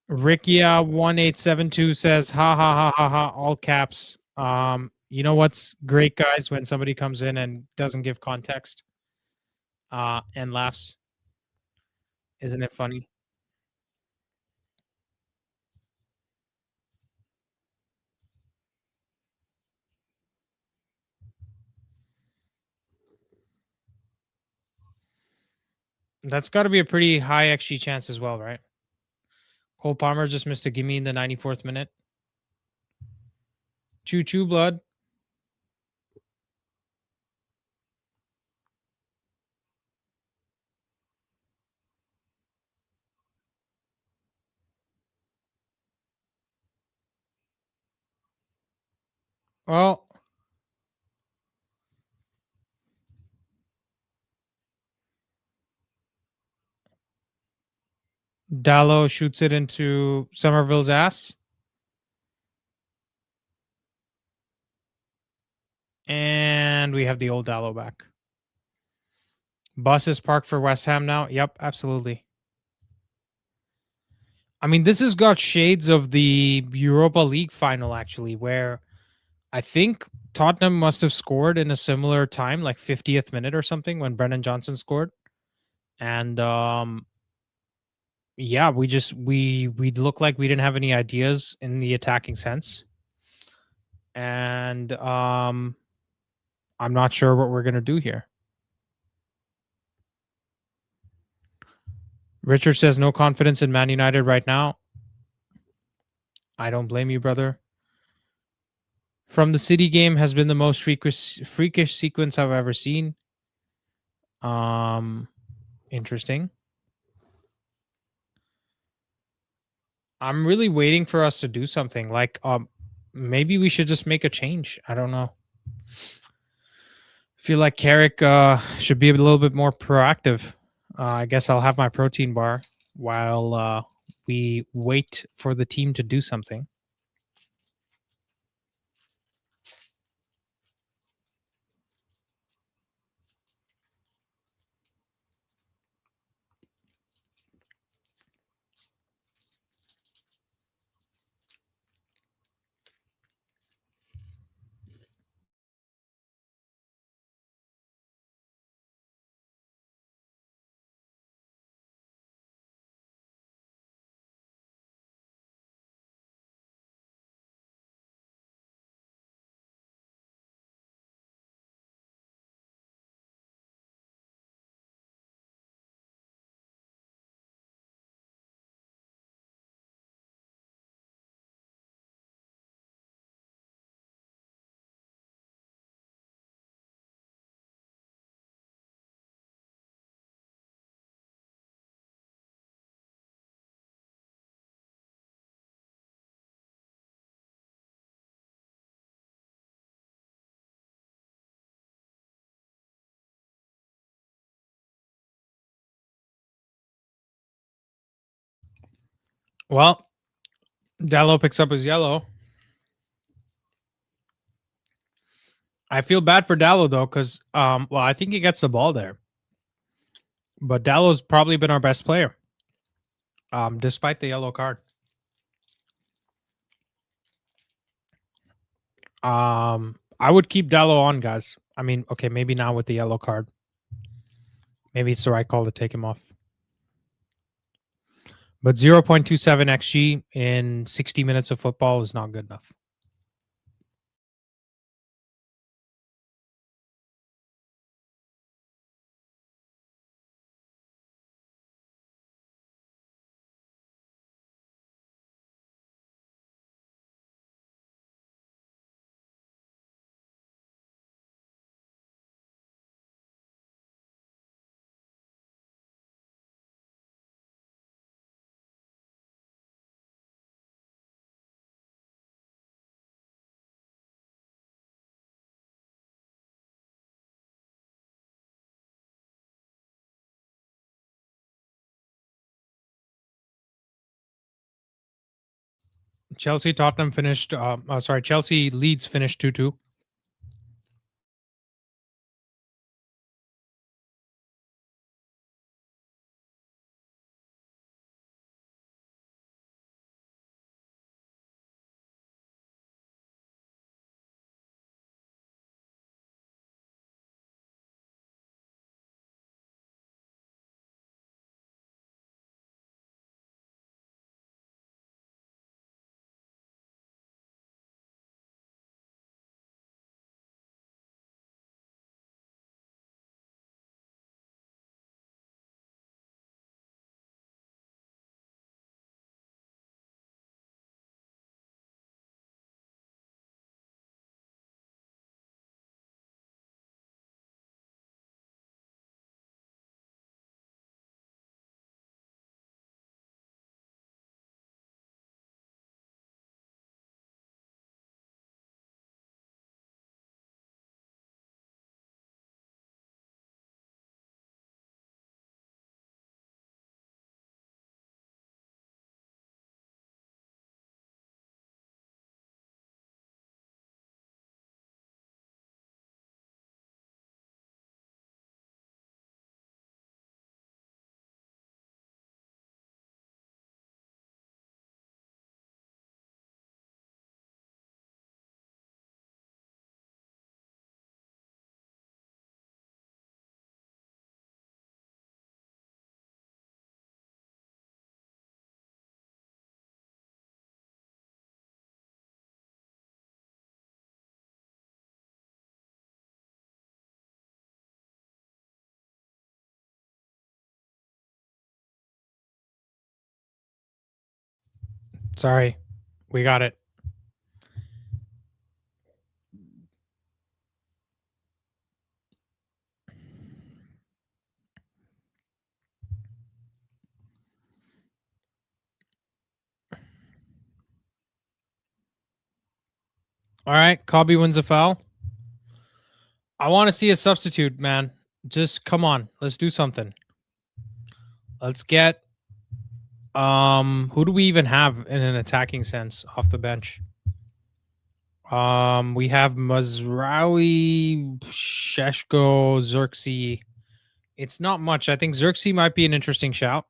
Rickia1872 says, ha ha ha ha ha, all caps. You know what's great, guys, when somebody comes in and doesn't give context and laughs? Isn't it funny? That's got to be a pretty high XG chance as well, right? Cole Palmer just missed a gimme in the 94th minute. Choo choo, blood. Well, Dallo shoots it into Somerville's ass. And we have the old Dallo back. Bus is parked for West Ham now. Yep, absolutely. I mean, this has got shades of the Europa League final, actually, where I think Tottenham must have scored in a similar time, like 50th minute or something, when Brennan Johnson scored. And yeah, we looked like we didn't have any ideas in the attacking sense. And I'm not sure what we're gonna do here. Richard says no confidence in Man United right now. I don't blame you, brother. From the City game has been the most freakish sequence I've ever seen. Interesting. I'm really waiting for us to do something. Like, maybe we should just make a change. I don't know. I feel like Carrick should be a little bit more proactive. I guess I'll have my protein bar while we wait for the team to do something. Well, Dallo picks up his yellow. I feel bad for Dallo though, because well, I think he gets the ball there. But Dallo's probably been our best player. Despite the yellow card. I would keep Dallo on, guys. I mean, okay, maybe not with the yellow card. Maybe it's the right call to take him off. But 0.27 XG in 60 minutes of football is not good enough. Chelsea Tottenham finished. Chelsea Leeds finished 2-2. Sorry, we got it. All right, Cobby wins a foul. I want to see a substitute, man. Just come on, let's do something. Let's get who do we even have in an attacking sense off the bench? We have Mazraoui, Sheshko, Xerxes. It's not much. I think Xerxes might be an interesting shout.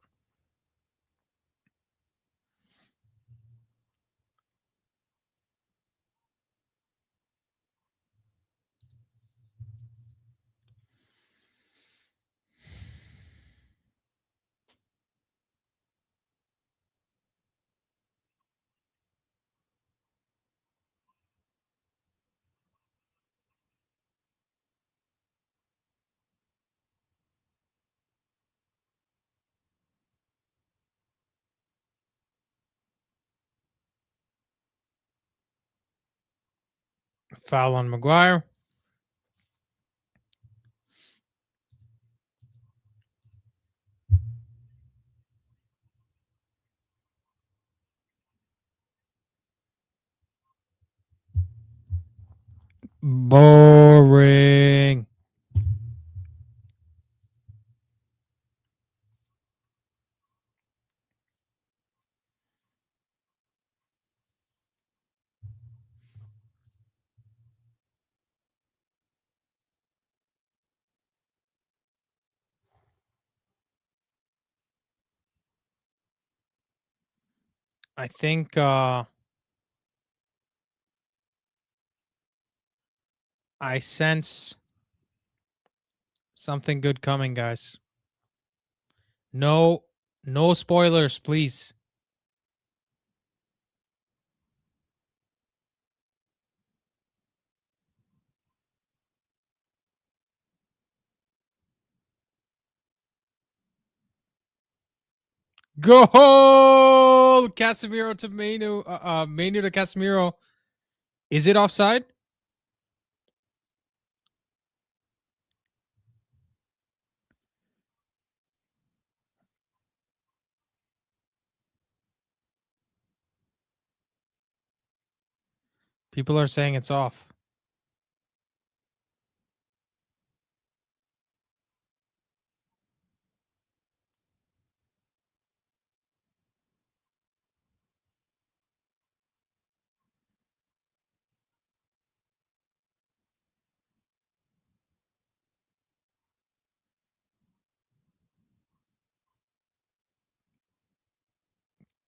Foul on Maguire. Boring. I think I sense something good coming, guys. No spoilers, please. Goal! Casemiro to Menu. Menu to Casemiro. Is it offside? People are saying it's off.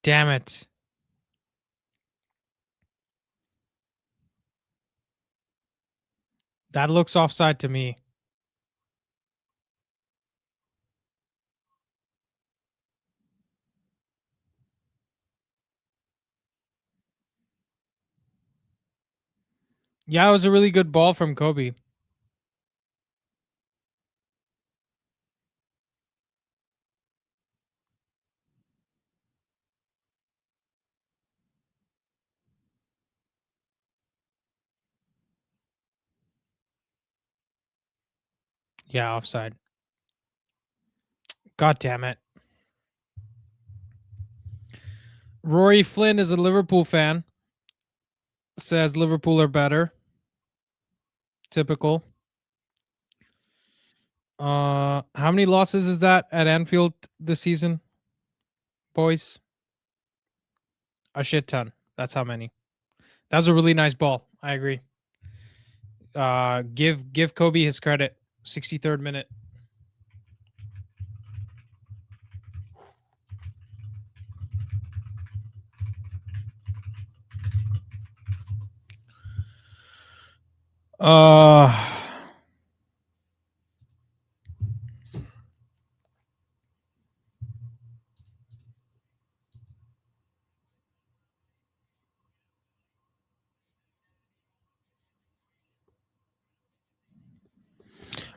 Damn it. That looks offside to me. Yeah, it was a really good ball from Kobe. Yeah, offside. God damn it. Rory Flynn is a Liverpool fan. Says Liverpool are better. Typical. How many losses is that at Anfield this season, boys? A shit ton. That's how many. That was a really nice ball. I agree. Give Kobe his credit. 63rd minute. Uh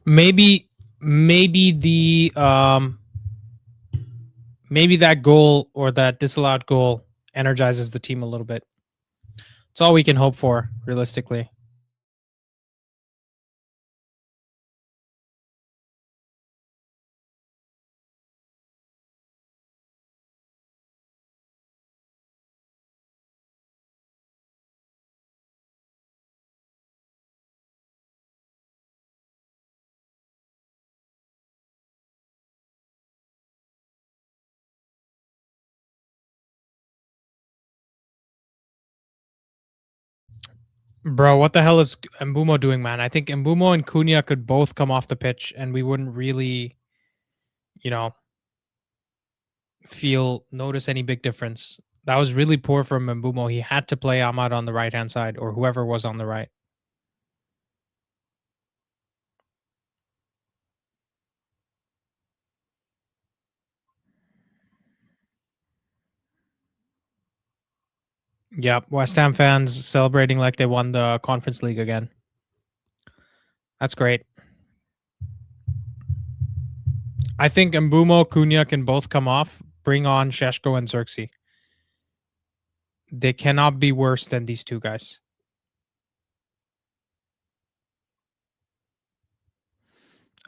maybe maybe that goal or that disallowed goal energizes the team a little bit. It's all we can hope for, realistically. Bro, what the hell is Mbumo doing, man? I think Mbumo and Cunha could both come off the pitch and we wouldn't really, you know, notice any big difference. That was really poor from Mbumo. He had to play Ahmad on the right-hand side or whoever was on the right. Yep, West Ham fans celebrating like they won the Conference League again. That's great. I think Mbumo, Cunha can both come off. Bring on Sheshko and Xerxes. They cannot be worse than these two guys.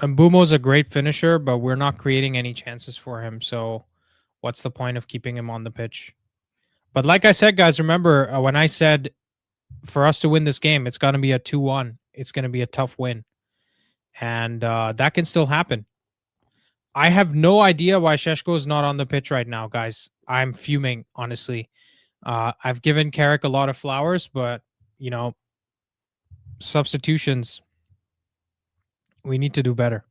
Mbumo's a great finisher, but we're not creating any chances for him. So what's the point of keeping him on the pitch? But like I said, guys, remember when I said for us to win this game, it's going to be a 2-1. It's going to be a tough win. And that can still happen. I have no idea why Sheshko is not on the pitch right now, guys. I'm fuming, honestly. I've given Carrick a lot of flowers, but, you know, substitutions, we need to do better.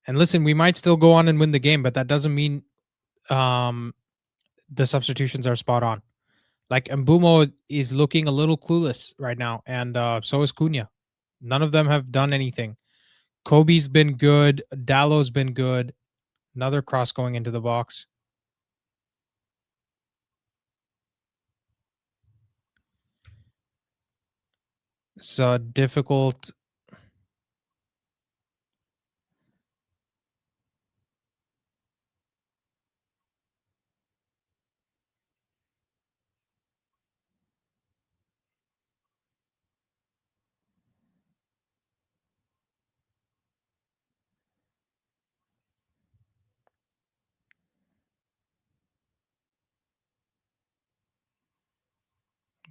And listen, we might still go on and win the game, but that doesn't mean the substitutions are spot on. Like Mbumo is looking a little clueless right now, and so is Cunha. None of them have done anything. Kobe's been good. Dallow's been good. Another cross going into the box. So difficult.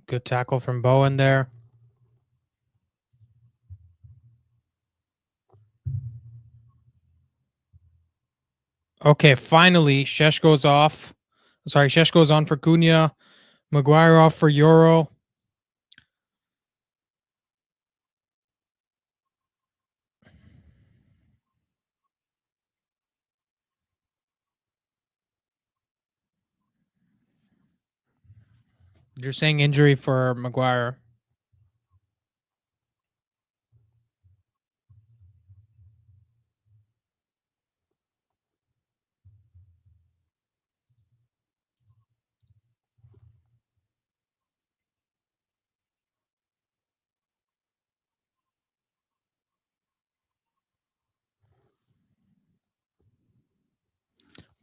Good tackle from Bowen there. Okay, finally, Shesh goes off. Sorry, Shesh goes on for Cunha. Maguire off for Euro. You're saying injury for Maguire.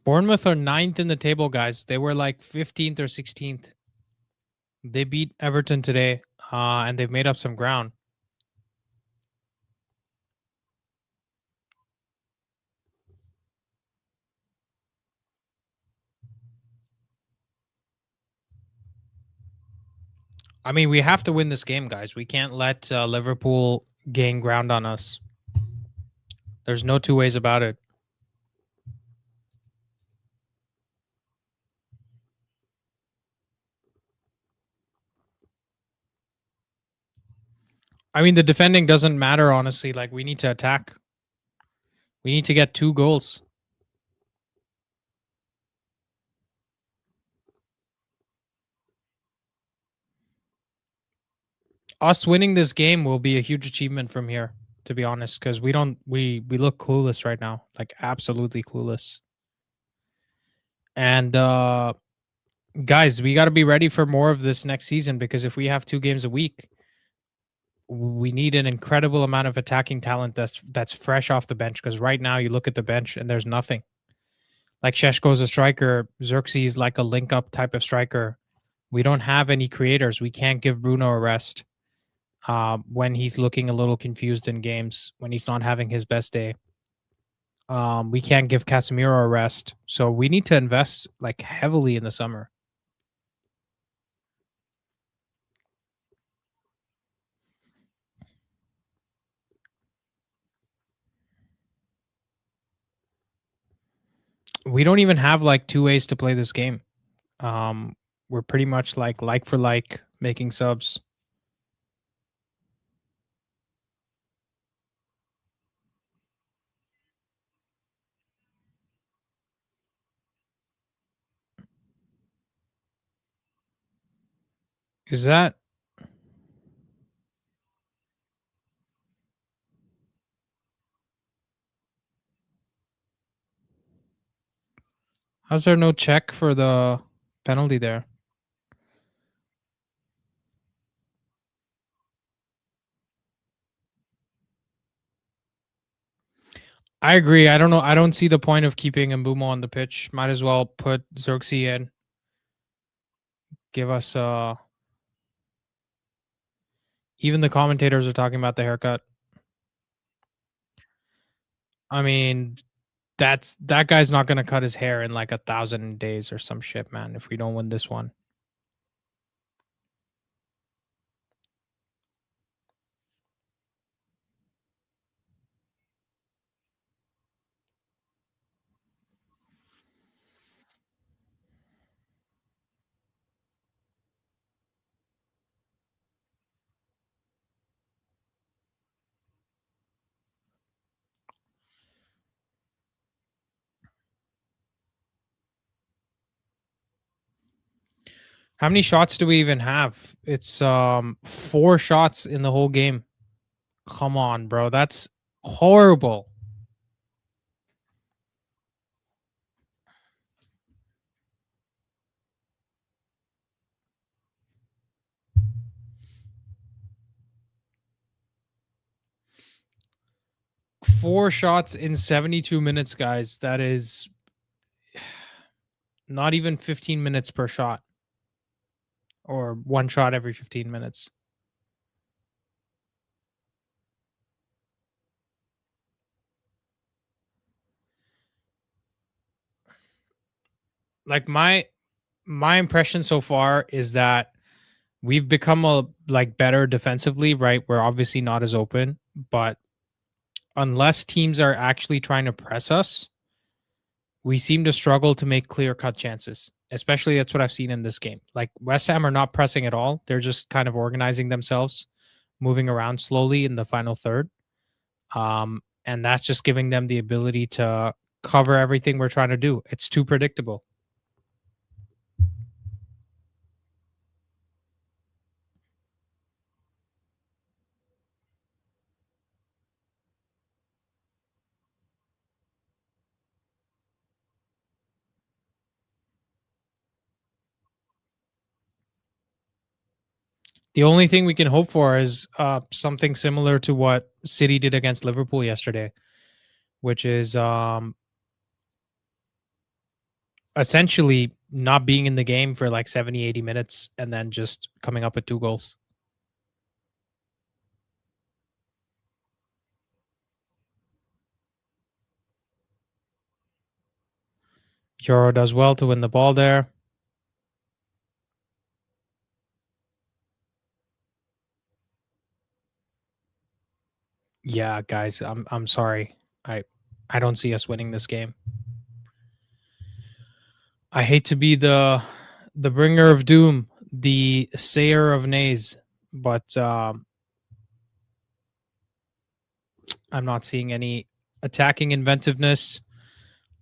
Bournemouth are 9th in the table, guys. They were like 15th or 16th. They beat Everton today, and they've made up some ground. I mean, we have to win this game, guys. We can't let Liverpool gain ground on us. There's no two ways about it. I mean, the defending doesn't matter, honestly. Like, we need to attack. We need to get 2 goals. Us winning this game will be a huge achievement from here, to be honest, because we look clueless right now, like absolutely clueless. And guys, we got to be ready for more of this next season, because if we have 2 games a week, we need an incredible amount of attacking talent that's fresh off the bench. Because right now, you look at the bench and there's nothing. Like Sheshko's a striker, Xerxes like a link-up type of striker. We don't have any creators. We can't give Bruno a rest when he's looking a little confused in games, when he's not having his best day. We can't give Casemiro a rest. So we need to invest like heavily in the summer. We don't even have like 2 ways to play this game. We're pretty much like for like making subs. Is that? How's there no check for the penalty there? I agree. I don't know. I don't see the point of keeping Mbumo on the pitch. Might as well put Xerxes in. Give us even the commentators are talking about the haircut. I mean, that guy's not gonna cut his hair in like 1,000 days or some shit, man, if we don't win this one. How many shots do we even have? It's 4 shots in the whole game. Come on, bro. That's horrible. Four shots in 72 minutes, guys. That is not even 15 minutes per shot. Or one shot every 15 minutes. Like my impression so far is that we've become better defensively, right? We're obviously not as open, but unless teams are actually trying to press us, we seem to struggle to make clear-cut chances. Especially that's what I've seen in this game. Like West Ham are not pressing at all. They're just kind of organizing themselves, moving around slowly in the final third. And that's just giving them the ability to cover everything we're trying to do. It's too predictable. The only thing we can hope for is something similar to what City did against Liverpool yesterday, which is essentially not being in the game for like 70, 80 minutes and then just coming up with 2 goals. Joro does well to win the ball there. Yeah, guys, I'm sorry. I don't see us winning this game. I hate to be the bringer of doom, the sayer of nays, but I'm not seeing any attacking inventiveness.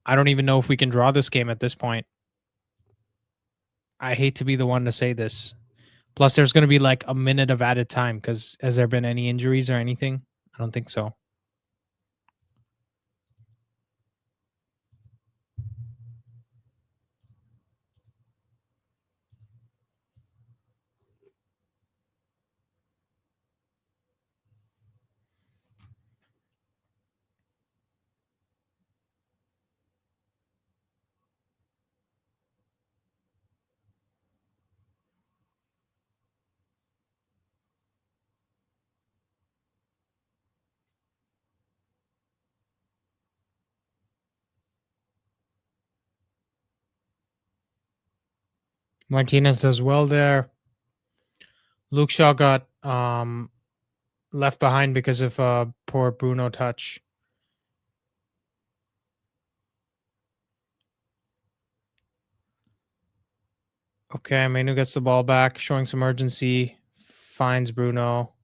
I don't even know if we can draw this game at this point. I hate to be the one to say this. Plus, there's going to be like a minute of added time because has there been any injuries or anything? I don't think so. Martinez does well there. Luke Shaw got left behind because of a poor Bruno touch. Okay, Manu gets the ball back, showing some urgency. Finds Bruno.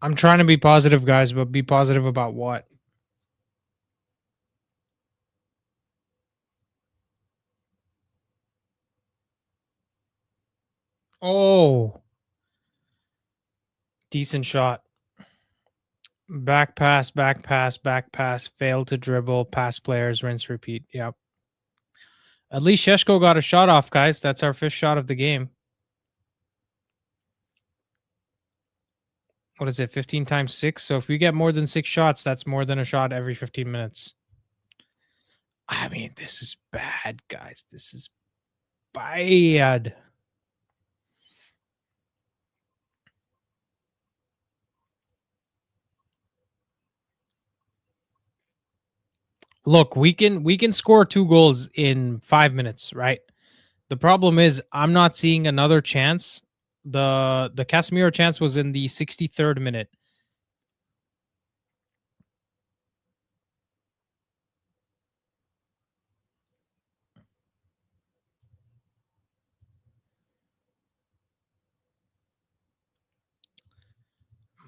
I'm trying to be positive, guys, but be positive about what? Oh, decent shot. Back pass, back pass, back pass, fail to dribble, pass players, rinse, repeat. Yep. At least Sheshko got a shot off, guys. That's our 5th shot of the game. What is it? 15 times 6. So if we get more than 6 shots, that's more than a shot every 15 minutes. I mean, this is bad, guys. This is bad. Look, we can score 2 goals in 5 minutes, right? The problem is I'm not seeing another chance. The Casemiro chance was in the 63rd minute.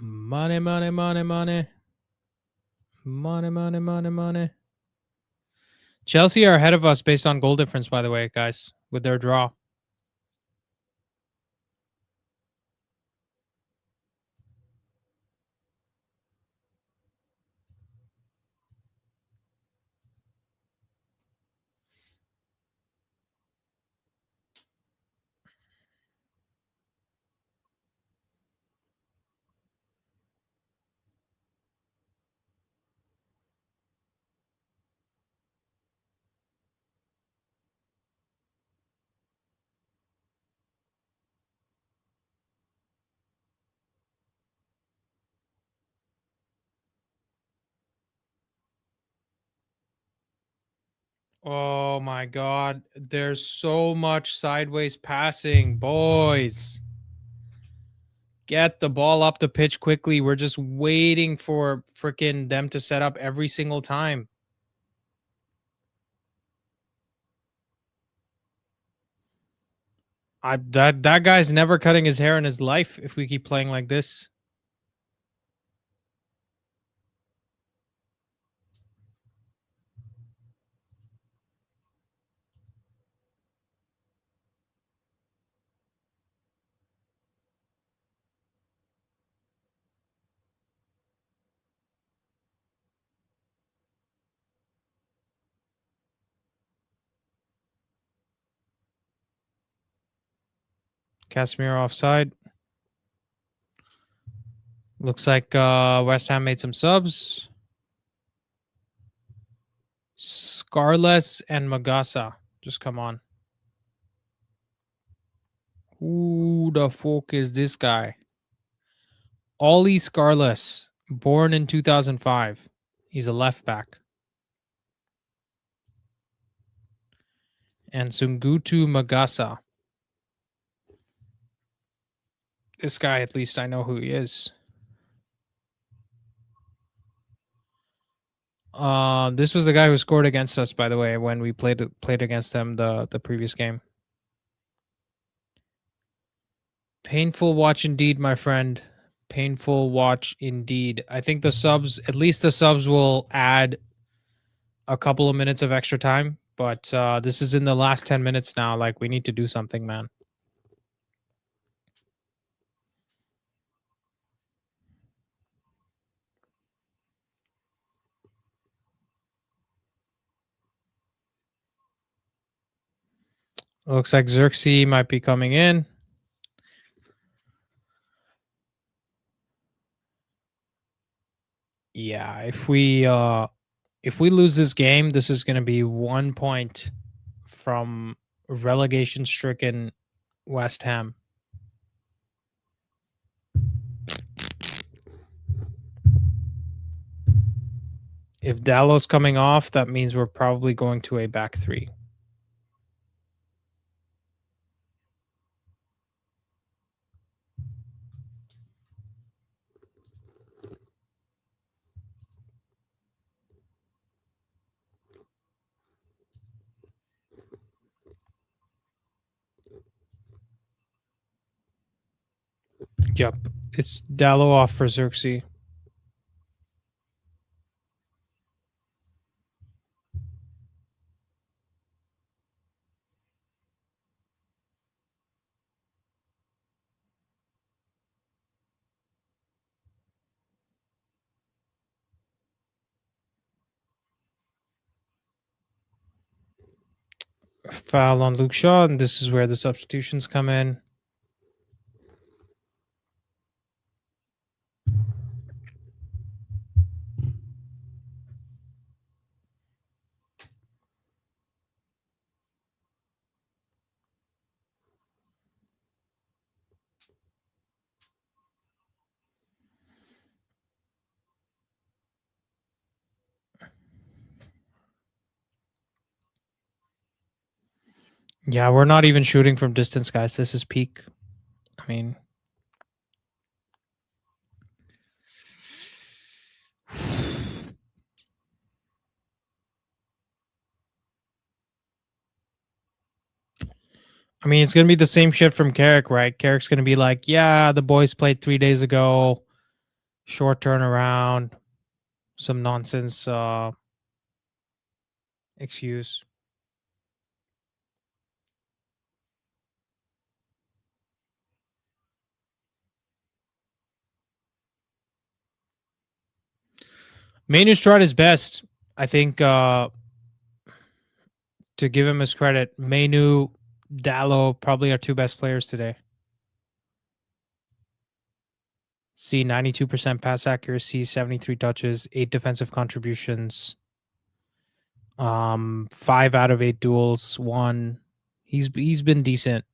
Money, money, money, money. Money, money, money, money. Chelsea are ahead of us based on goal difference, by the way, guys, with their draw. Oh my god. There's so much sideways passing, boys. Get the ball up the pitch quickly. We're just waiting for freaking them to set up every single time. That guy's never cutting his hair in his life if we keep playing like this. Casemiro offside. Looks like West Ham made some subs. Scarless and Magasa. Just come on. Who the fuck is this guy? Ollie Scarless, born in 2005. He's a left back. And Sungutu Magasa. This guy, at least I know who he is. This was the guy who scored against us, by the way, when we played against them the previous game. Painful watch indeed, my friend. Painful watch indeed. I think the subs, at least the subs, will add a couple of minutes of extra time. But this is in the last 10 minutes now. Like, we need to do something, man. Looks like Xerxes might be coming in. Yeah, if we lose this game, this is going to be 1 point from relegation-stricken West Ham. If Dalot's coming off, that means we're probably going to a back 3. Yep. It's Dallo off for Xerxes. Foul on Luke Shaw, and this is where the substitutions come in. Yeah, we're not even shooting from distance, guys. This is peak. I mean, it's gonna be the same shit from Carrick, right? Carrick's gonna be like, "Yeah, the boys played 3 days ago. Short turnaround, some nonsense excuse." Mainu's tried his best. I think to give him his credit, Mainu, Dallo probably our two best players today. See 92% pass accuracy, 73 touches, 8 defensive contributions. 5 out of 8 duels, 1. He's been decent.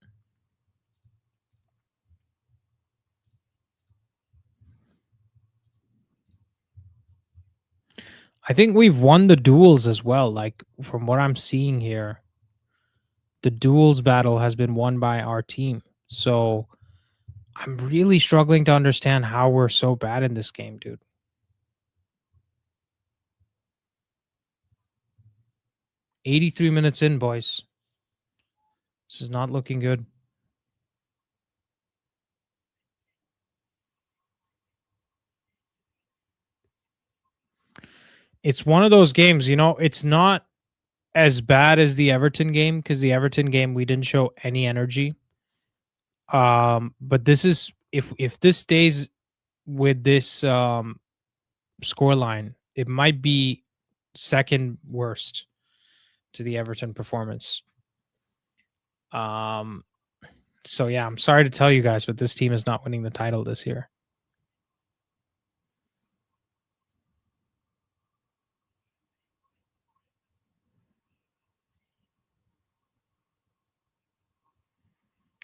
I think we've won the duels as well. Like from what I'm seeing here, the duels battle has been won by our team. So I'm really struggling to understand how we're so bad in this game, dude. 83 minutes in, boys. This is not looking good. It's one of those games, it's not as bad as the Everton game because the Everton game we didn't show any energy. But this is if this stays with this scoreline, it might be second worst to the Everton performance. So yeah, I'm sorry to tell you guys, but this team is not winning the title this year.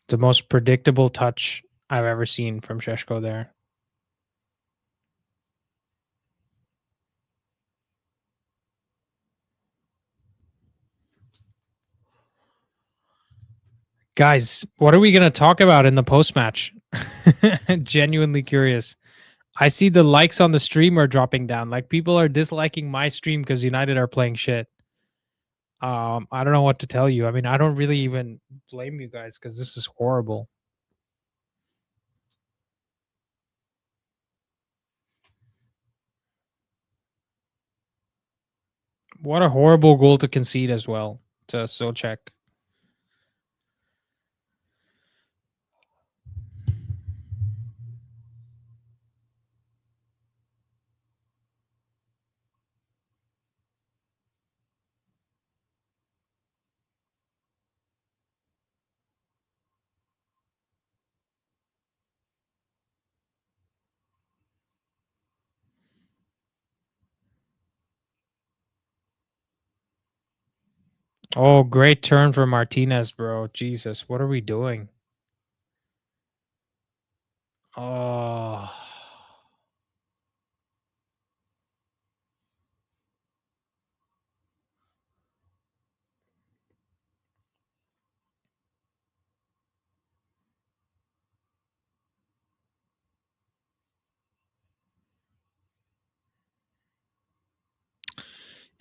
The most predictable touch I've ever seen from Sheshko there. Guys, what are we going to talk about in the post-match? Genuinely curious. I see the likes on the stream are dropping down. Like people are disliking my stream because United are playing shit. I don't know what to tell you. I don't really even blame you guys because this is horrible. What a horrible goal to concede as well to Solchek. Oh, great turn for Martinez, bro. Jesus, what are we doing? Oh.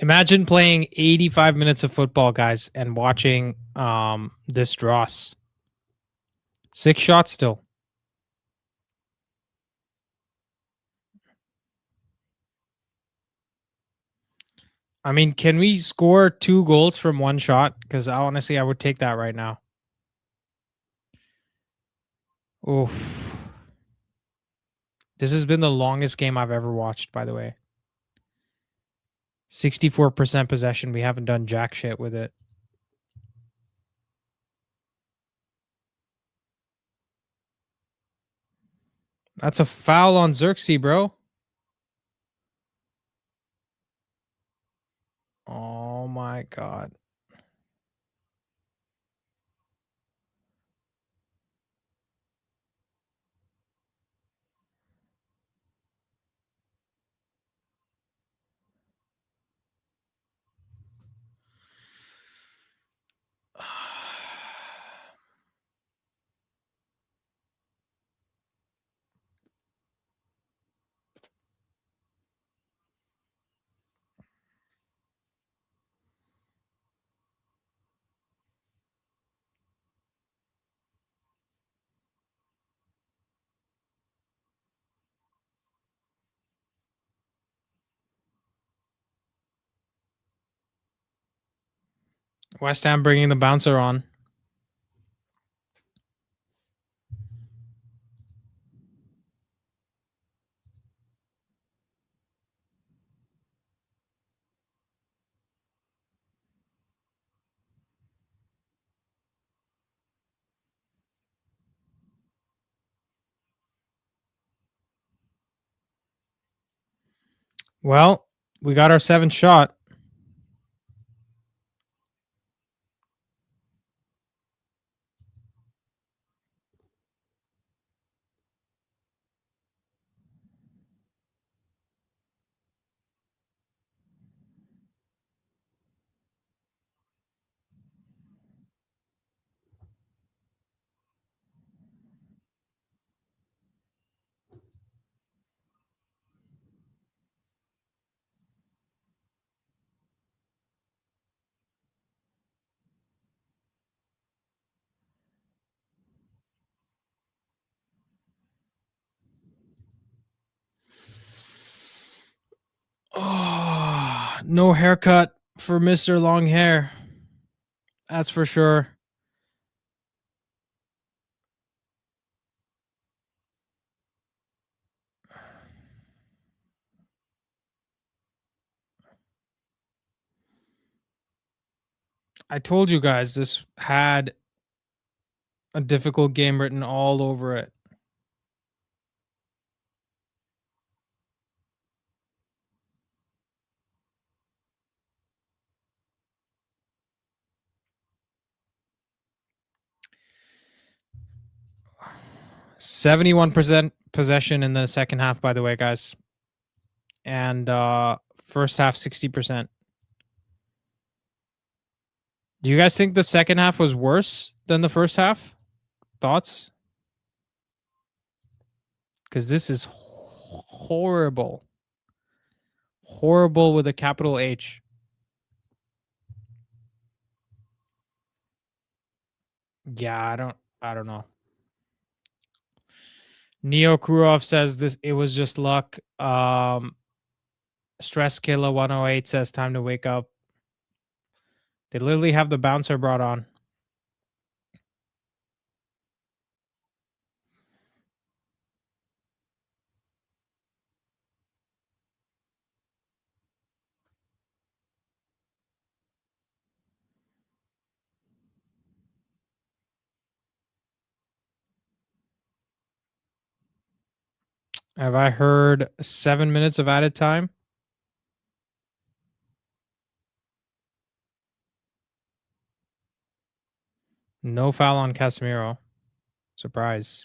Imagine playing 85 minutes of football, guys, and watching this dross. 6 shots still. I mean, can we score 2 goals from one shot? Because honestly, I would take that right now. Oof. This has been the longest game I've ever watched, by the way. 64% possession. We haven't done jack shit with it. That's a foul on Xerxes, bro. Oh my god. West Ham bringing the bouncer on. Well, we got our 7th shot. Oh, no haircut for Mr. Long Hair. That's for sure. I told you guys this had a difficult game written all over it. %71% possession in the second half, by the way, guys. And first half 60%. Do you guys think the second half was worse than the first half? Thoughts? Because this is horrible. Horrible with a capital H. Yeah, I don't know. Neo Kurov says this it was just luck. Stress Killer 108 says time to wake up. They literally have the bouncer brought on. Have I heard 7 minutes of added time? No foul on Casemiro. Surprise.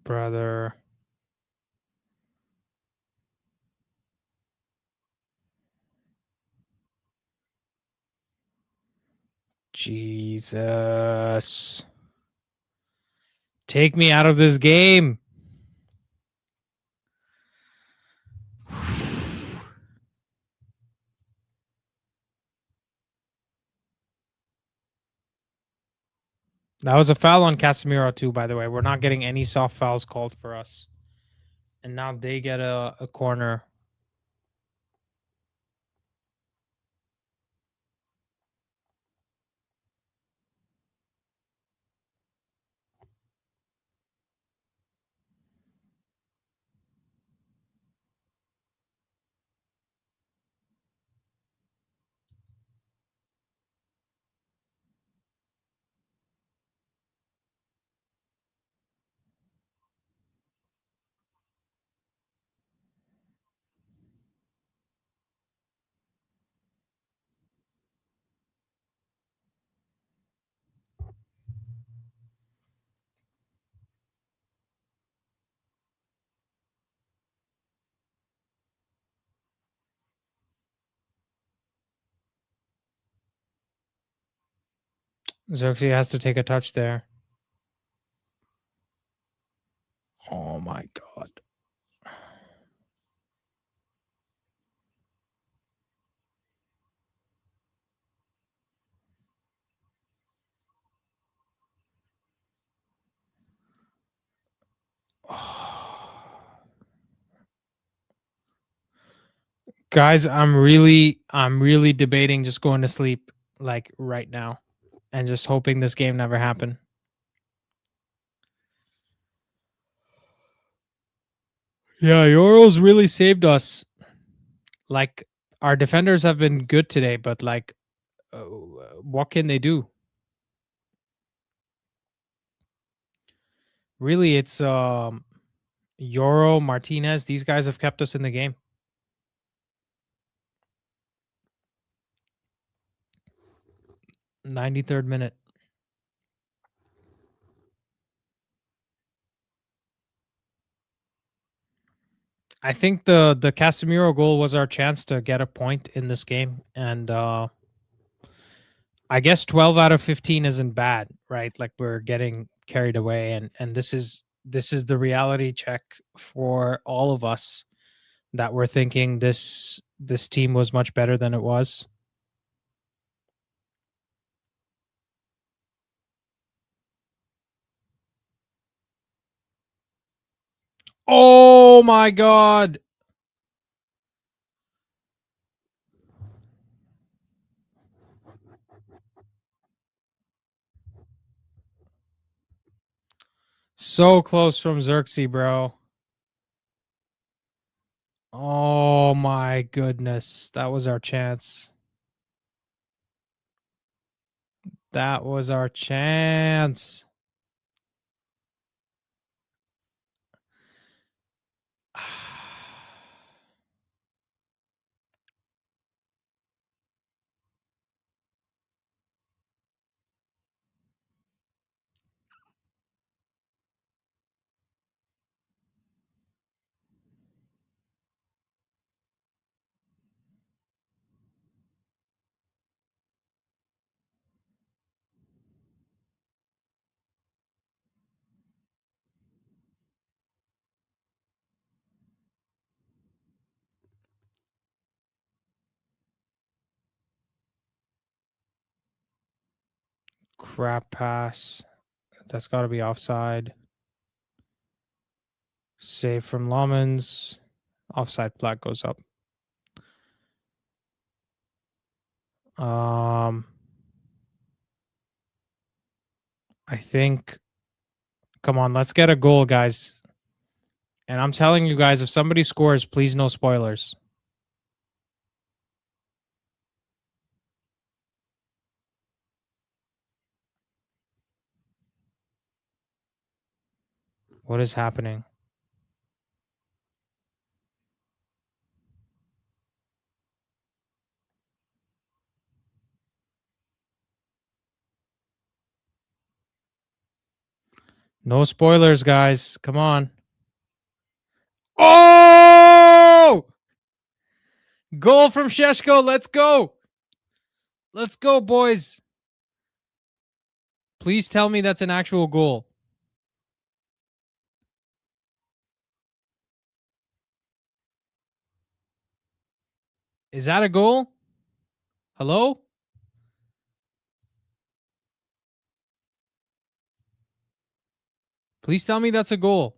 Brother. Jesus. Take me out of this game. That was a foul on Casemiro too, by the way. We're not getting any soft fouls called for us. And now they get a corner. Xerxes has to take a touch there. Oh my god. Guys, I'm really debating just going to sleep like right now and just hoping this game never happened. Yeah, Euros really saved us. Like our defenders have been good today, but like what can they do? Really, it's Euro, Martinez, these guys have kept us in the game. '93rd minute. I think the Casemiro goal was our chance to get a point in this game, and I guess 12 out of 15 isn't bad, right? Like we're getting carried away, and this is the reality check for all of us that we're thinking this team was much better than it was. Oh my god. So close from Xerxes, bro. Oh my goodness. That was our chance. That was our chance. Crap pass. That's got to be offside. Save from Lamans. Offside flag goes up. I think. Come on, let's get a goal, guys. And I'm telling you guys, if somebody scores, please no spoilers. What is happening? No spoilers, guys. Come on. Oh! Goal from Sheshko. Let's go. Let's go, boys. Please tell me that's an actual goal. Is that a goal? Hello? Please tell me that's a goal.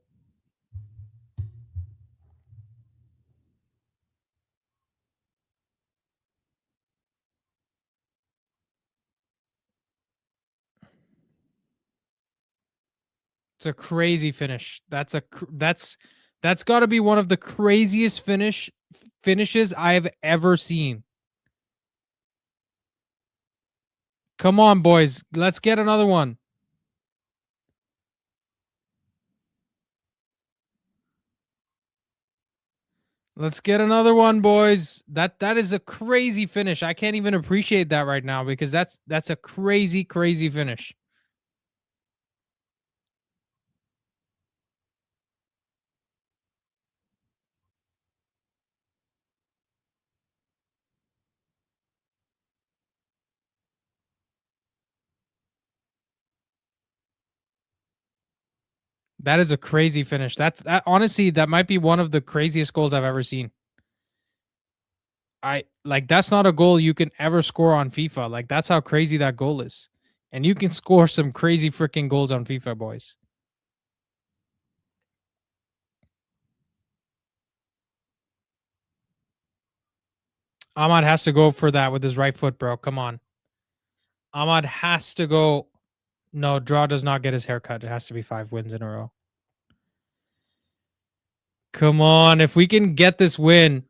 It's a crazy finish. That's got to be one of the craziest finishes I've ever seen. Come on, boys. Let's get another one. Let's get another one, boys. That is a crazy finish. I can't even appreciate that right now because that's a crazy finish. That is a crazy finish. That honestly, that might be one of the craziest goals I've ever seen. That's not a goal you can ever score on FIFA. Like that's how crazy that goal is. And you can score some crazy freaking goals on FIFA, boys. Ahmad has to go for that with his right foot, bro. Come on. Ahmad has to go. No, draw does not get his haircut. It has to be 5 wins in a row. Come on. If we can get this win.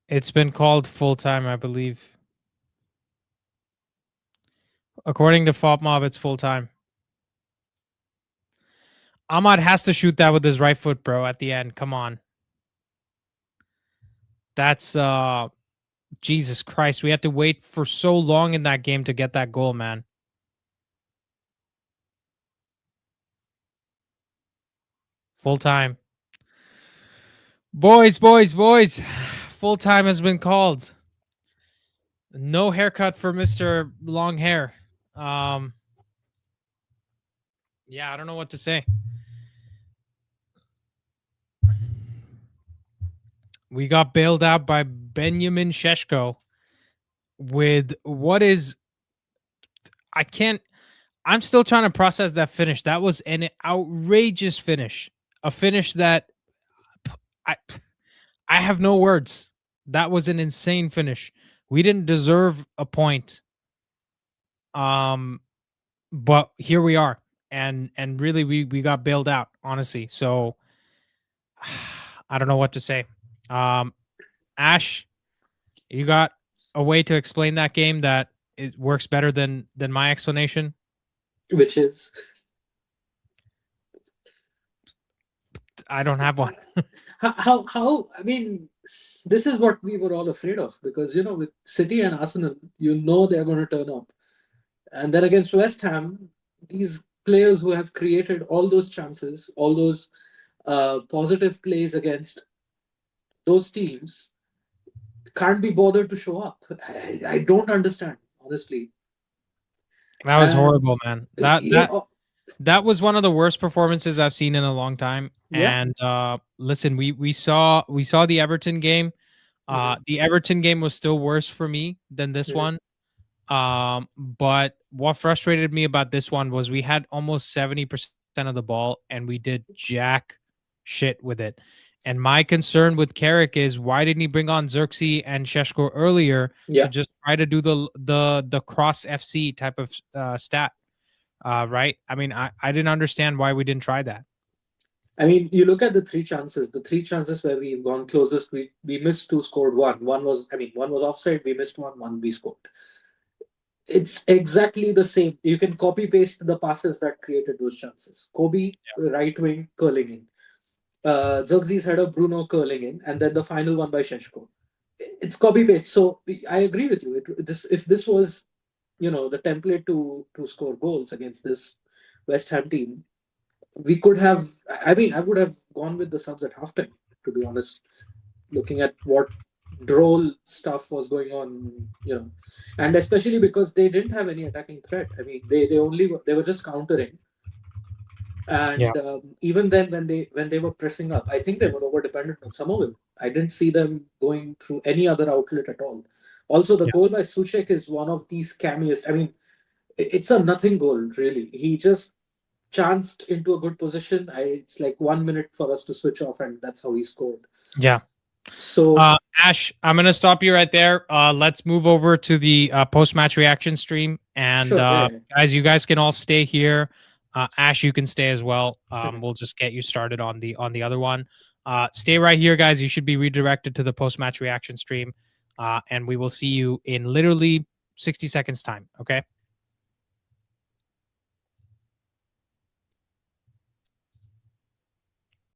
It's been called full time, I believe. According to FOPMob, it's full time. Ahmad has to shoot that with his right foot, bro, at the end. Come on. That's Jesus Christ. We had to wait for so long in that game to get that goal, man. Full time. Boys. Full time has been called. No haircut for Mr. Long Hair. Yeah, I don't know what to say. We got bailed out by Benjamin Sheshko with what is I'm still trying to process that finish. That was an outrageous finish. A finish that I have no words. That was an insane finish. We didn't deserve a point. But here we are. And really we got bailed out, honestly. So I don't know what to say. Ash, you got a way to explain that game that it works better than my explanation? Which is? I don't have one. How? I mean, this is what we were all afraid of because, with City and Arsenal, they're going to turn up. And then against West Ham, these players who have created all those chances, all those positive plays against those teams can't be bothered to show up. I don't understand, honestly. That was horrible, man. Yeah. That was one of the worst performances I've seen in a long time. Yeah. And listen, we saw the Everton game. The Everton game was still worse for me than this one. But what frustrated me about this one was we had almost 70% of the ball and we did jack shit with it. And my concern with Carrick is why didn't he bring on Xerxes and Sheshko earlier to just try to do the cross FC type of stat, right? I mean, I didn't understand why we didn't try that. I mean, you look at the three chances where we've gone closest, we missed two, scored one. One was offside, we missed one we scored. It's exactly the same. You can copy paste the passes that created those chances. Kobe, right wing, curling in. Xerxes header, Bruno curling in, and then the final one by Sheshko. It's copy paste. So I agree with you. If this was, the template to score goals against this West Ham team, we could have. I mean, I would have gone with the subs at halftime. To be honest, looking at what droll stuff was going on, and especially because they didn't have any attacking threat. I mean, they were just countering. And even then, when they were pressing up, I think they were over dependent on Somerville. I didn't see them going through any other outlet at all. Also, the goal by Suchek is one of these scammiest. I mean, it's a nothing goal really. He just chanced into a good position. It's like 1 minute for us to switch off, and that's how he scored. Yeah. So Ash, I'm gonna stop you right there. Let's move over to the post-match reaction stream, and Sure, yeah. guys, you guys can all stay here. Ash, you can stay as well. We'll just get you started on the other one. Stay right here, guys. You should be redirected to the post-match reaction stream, and we will see you in literally 60 seconds time. Okay.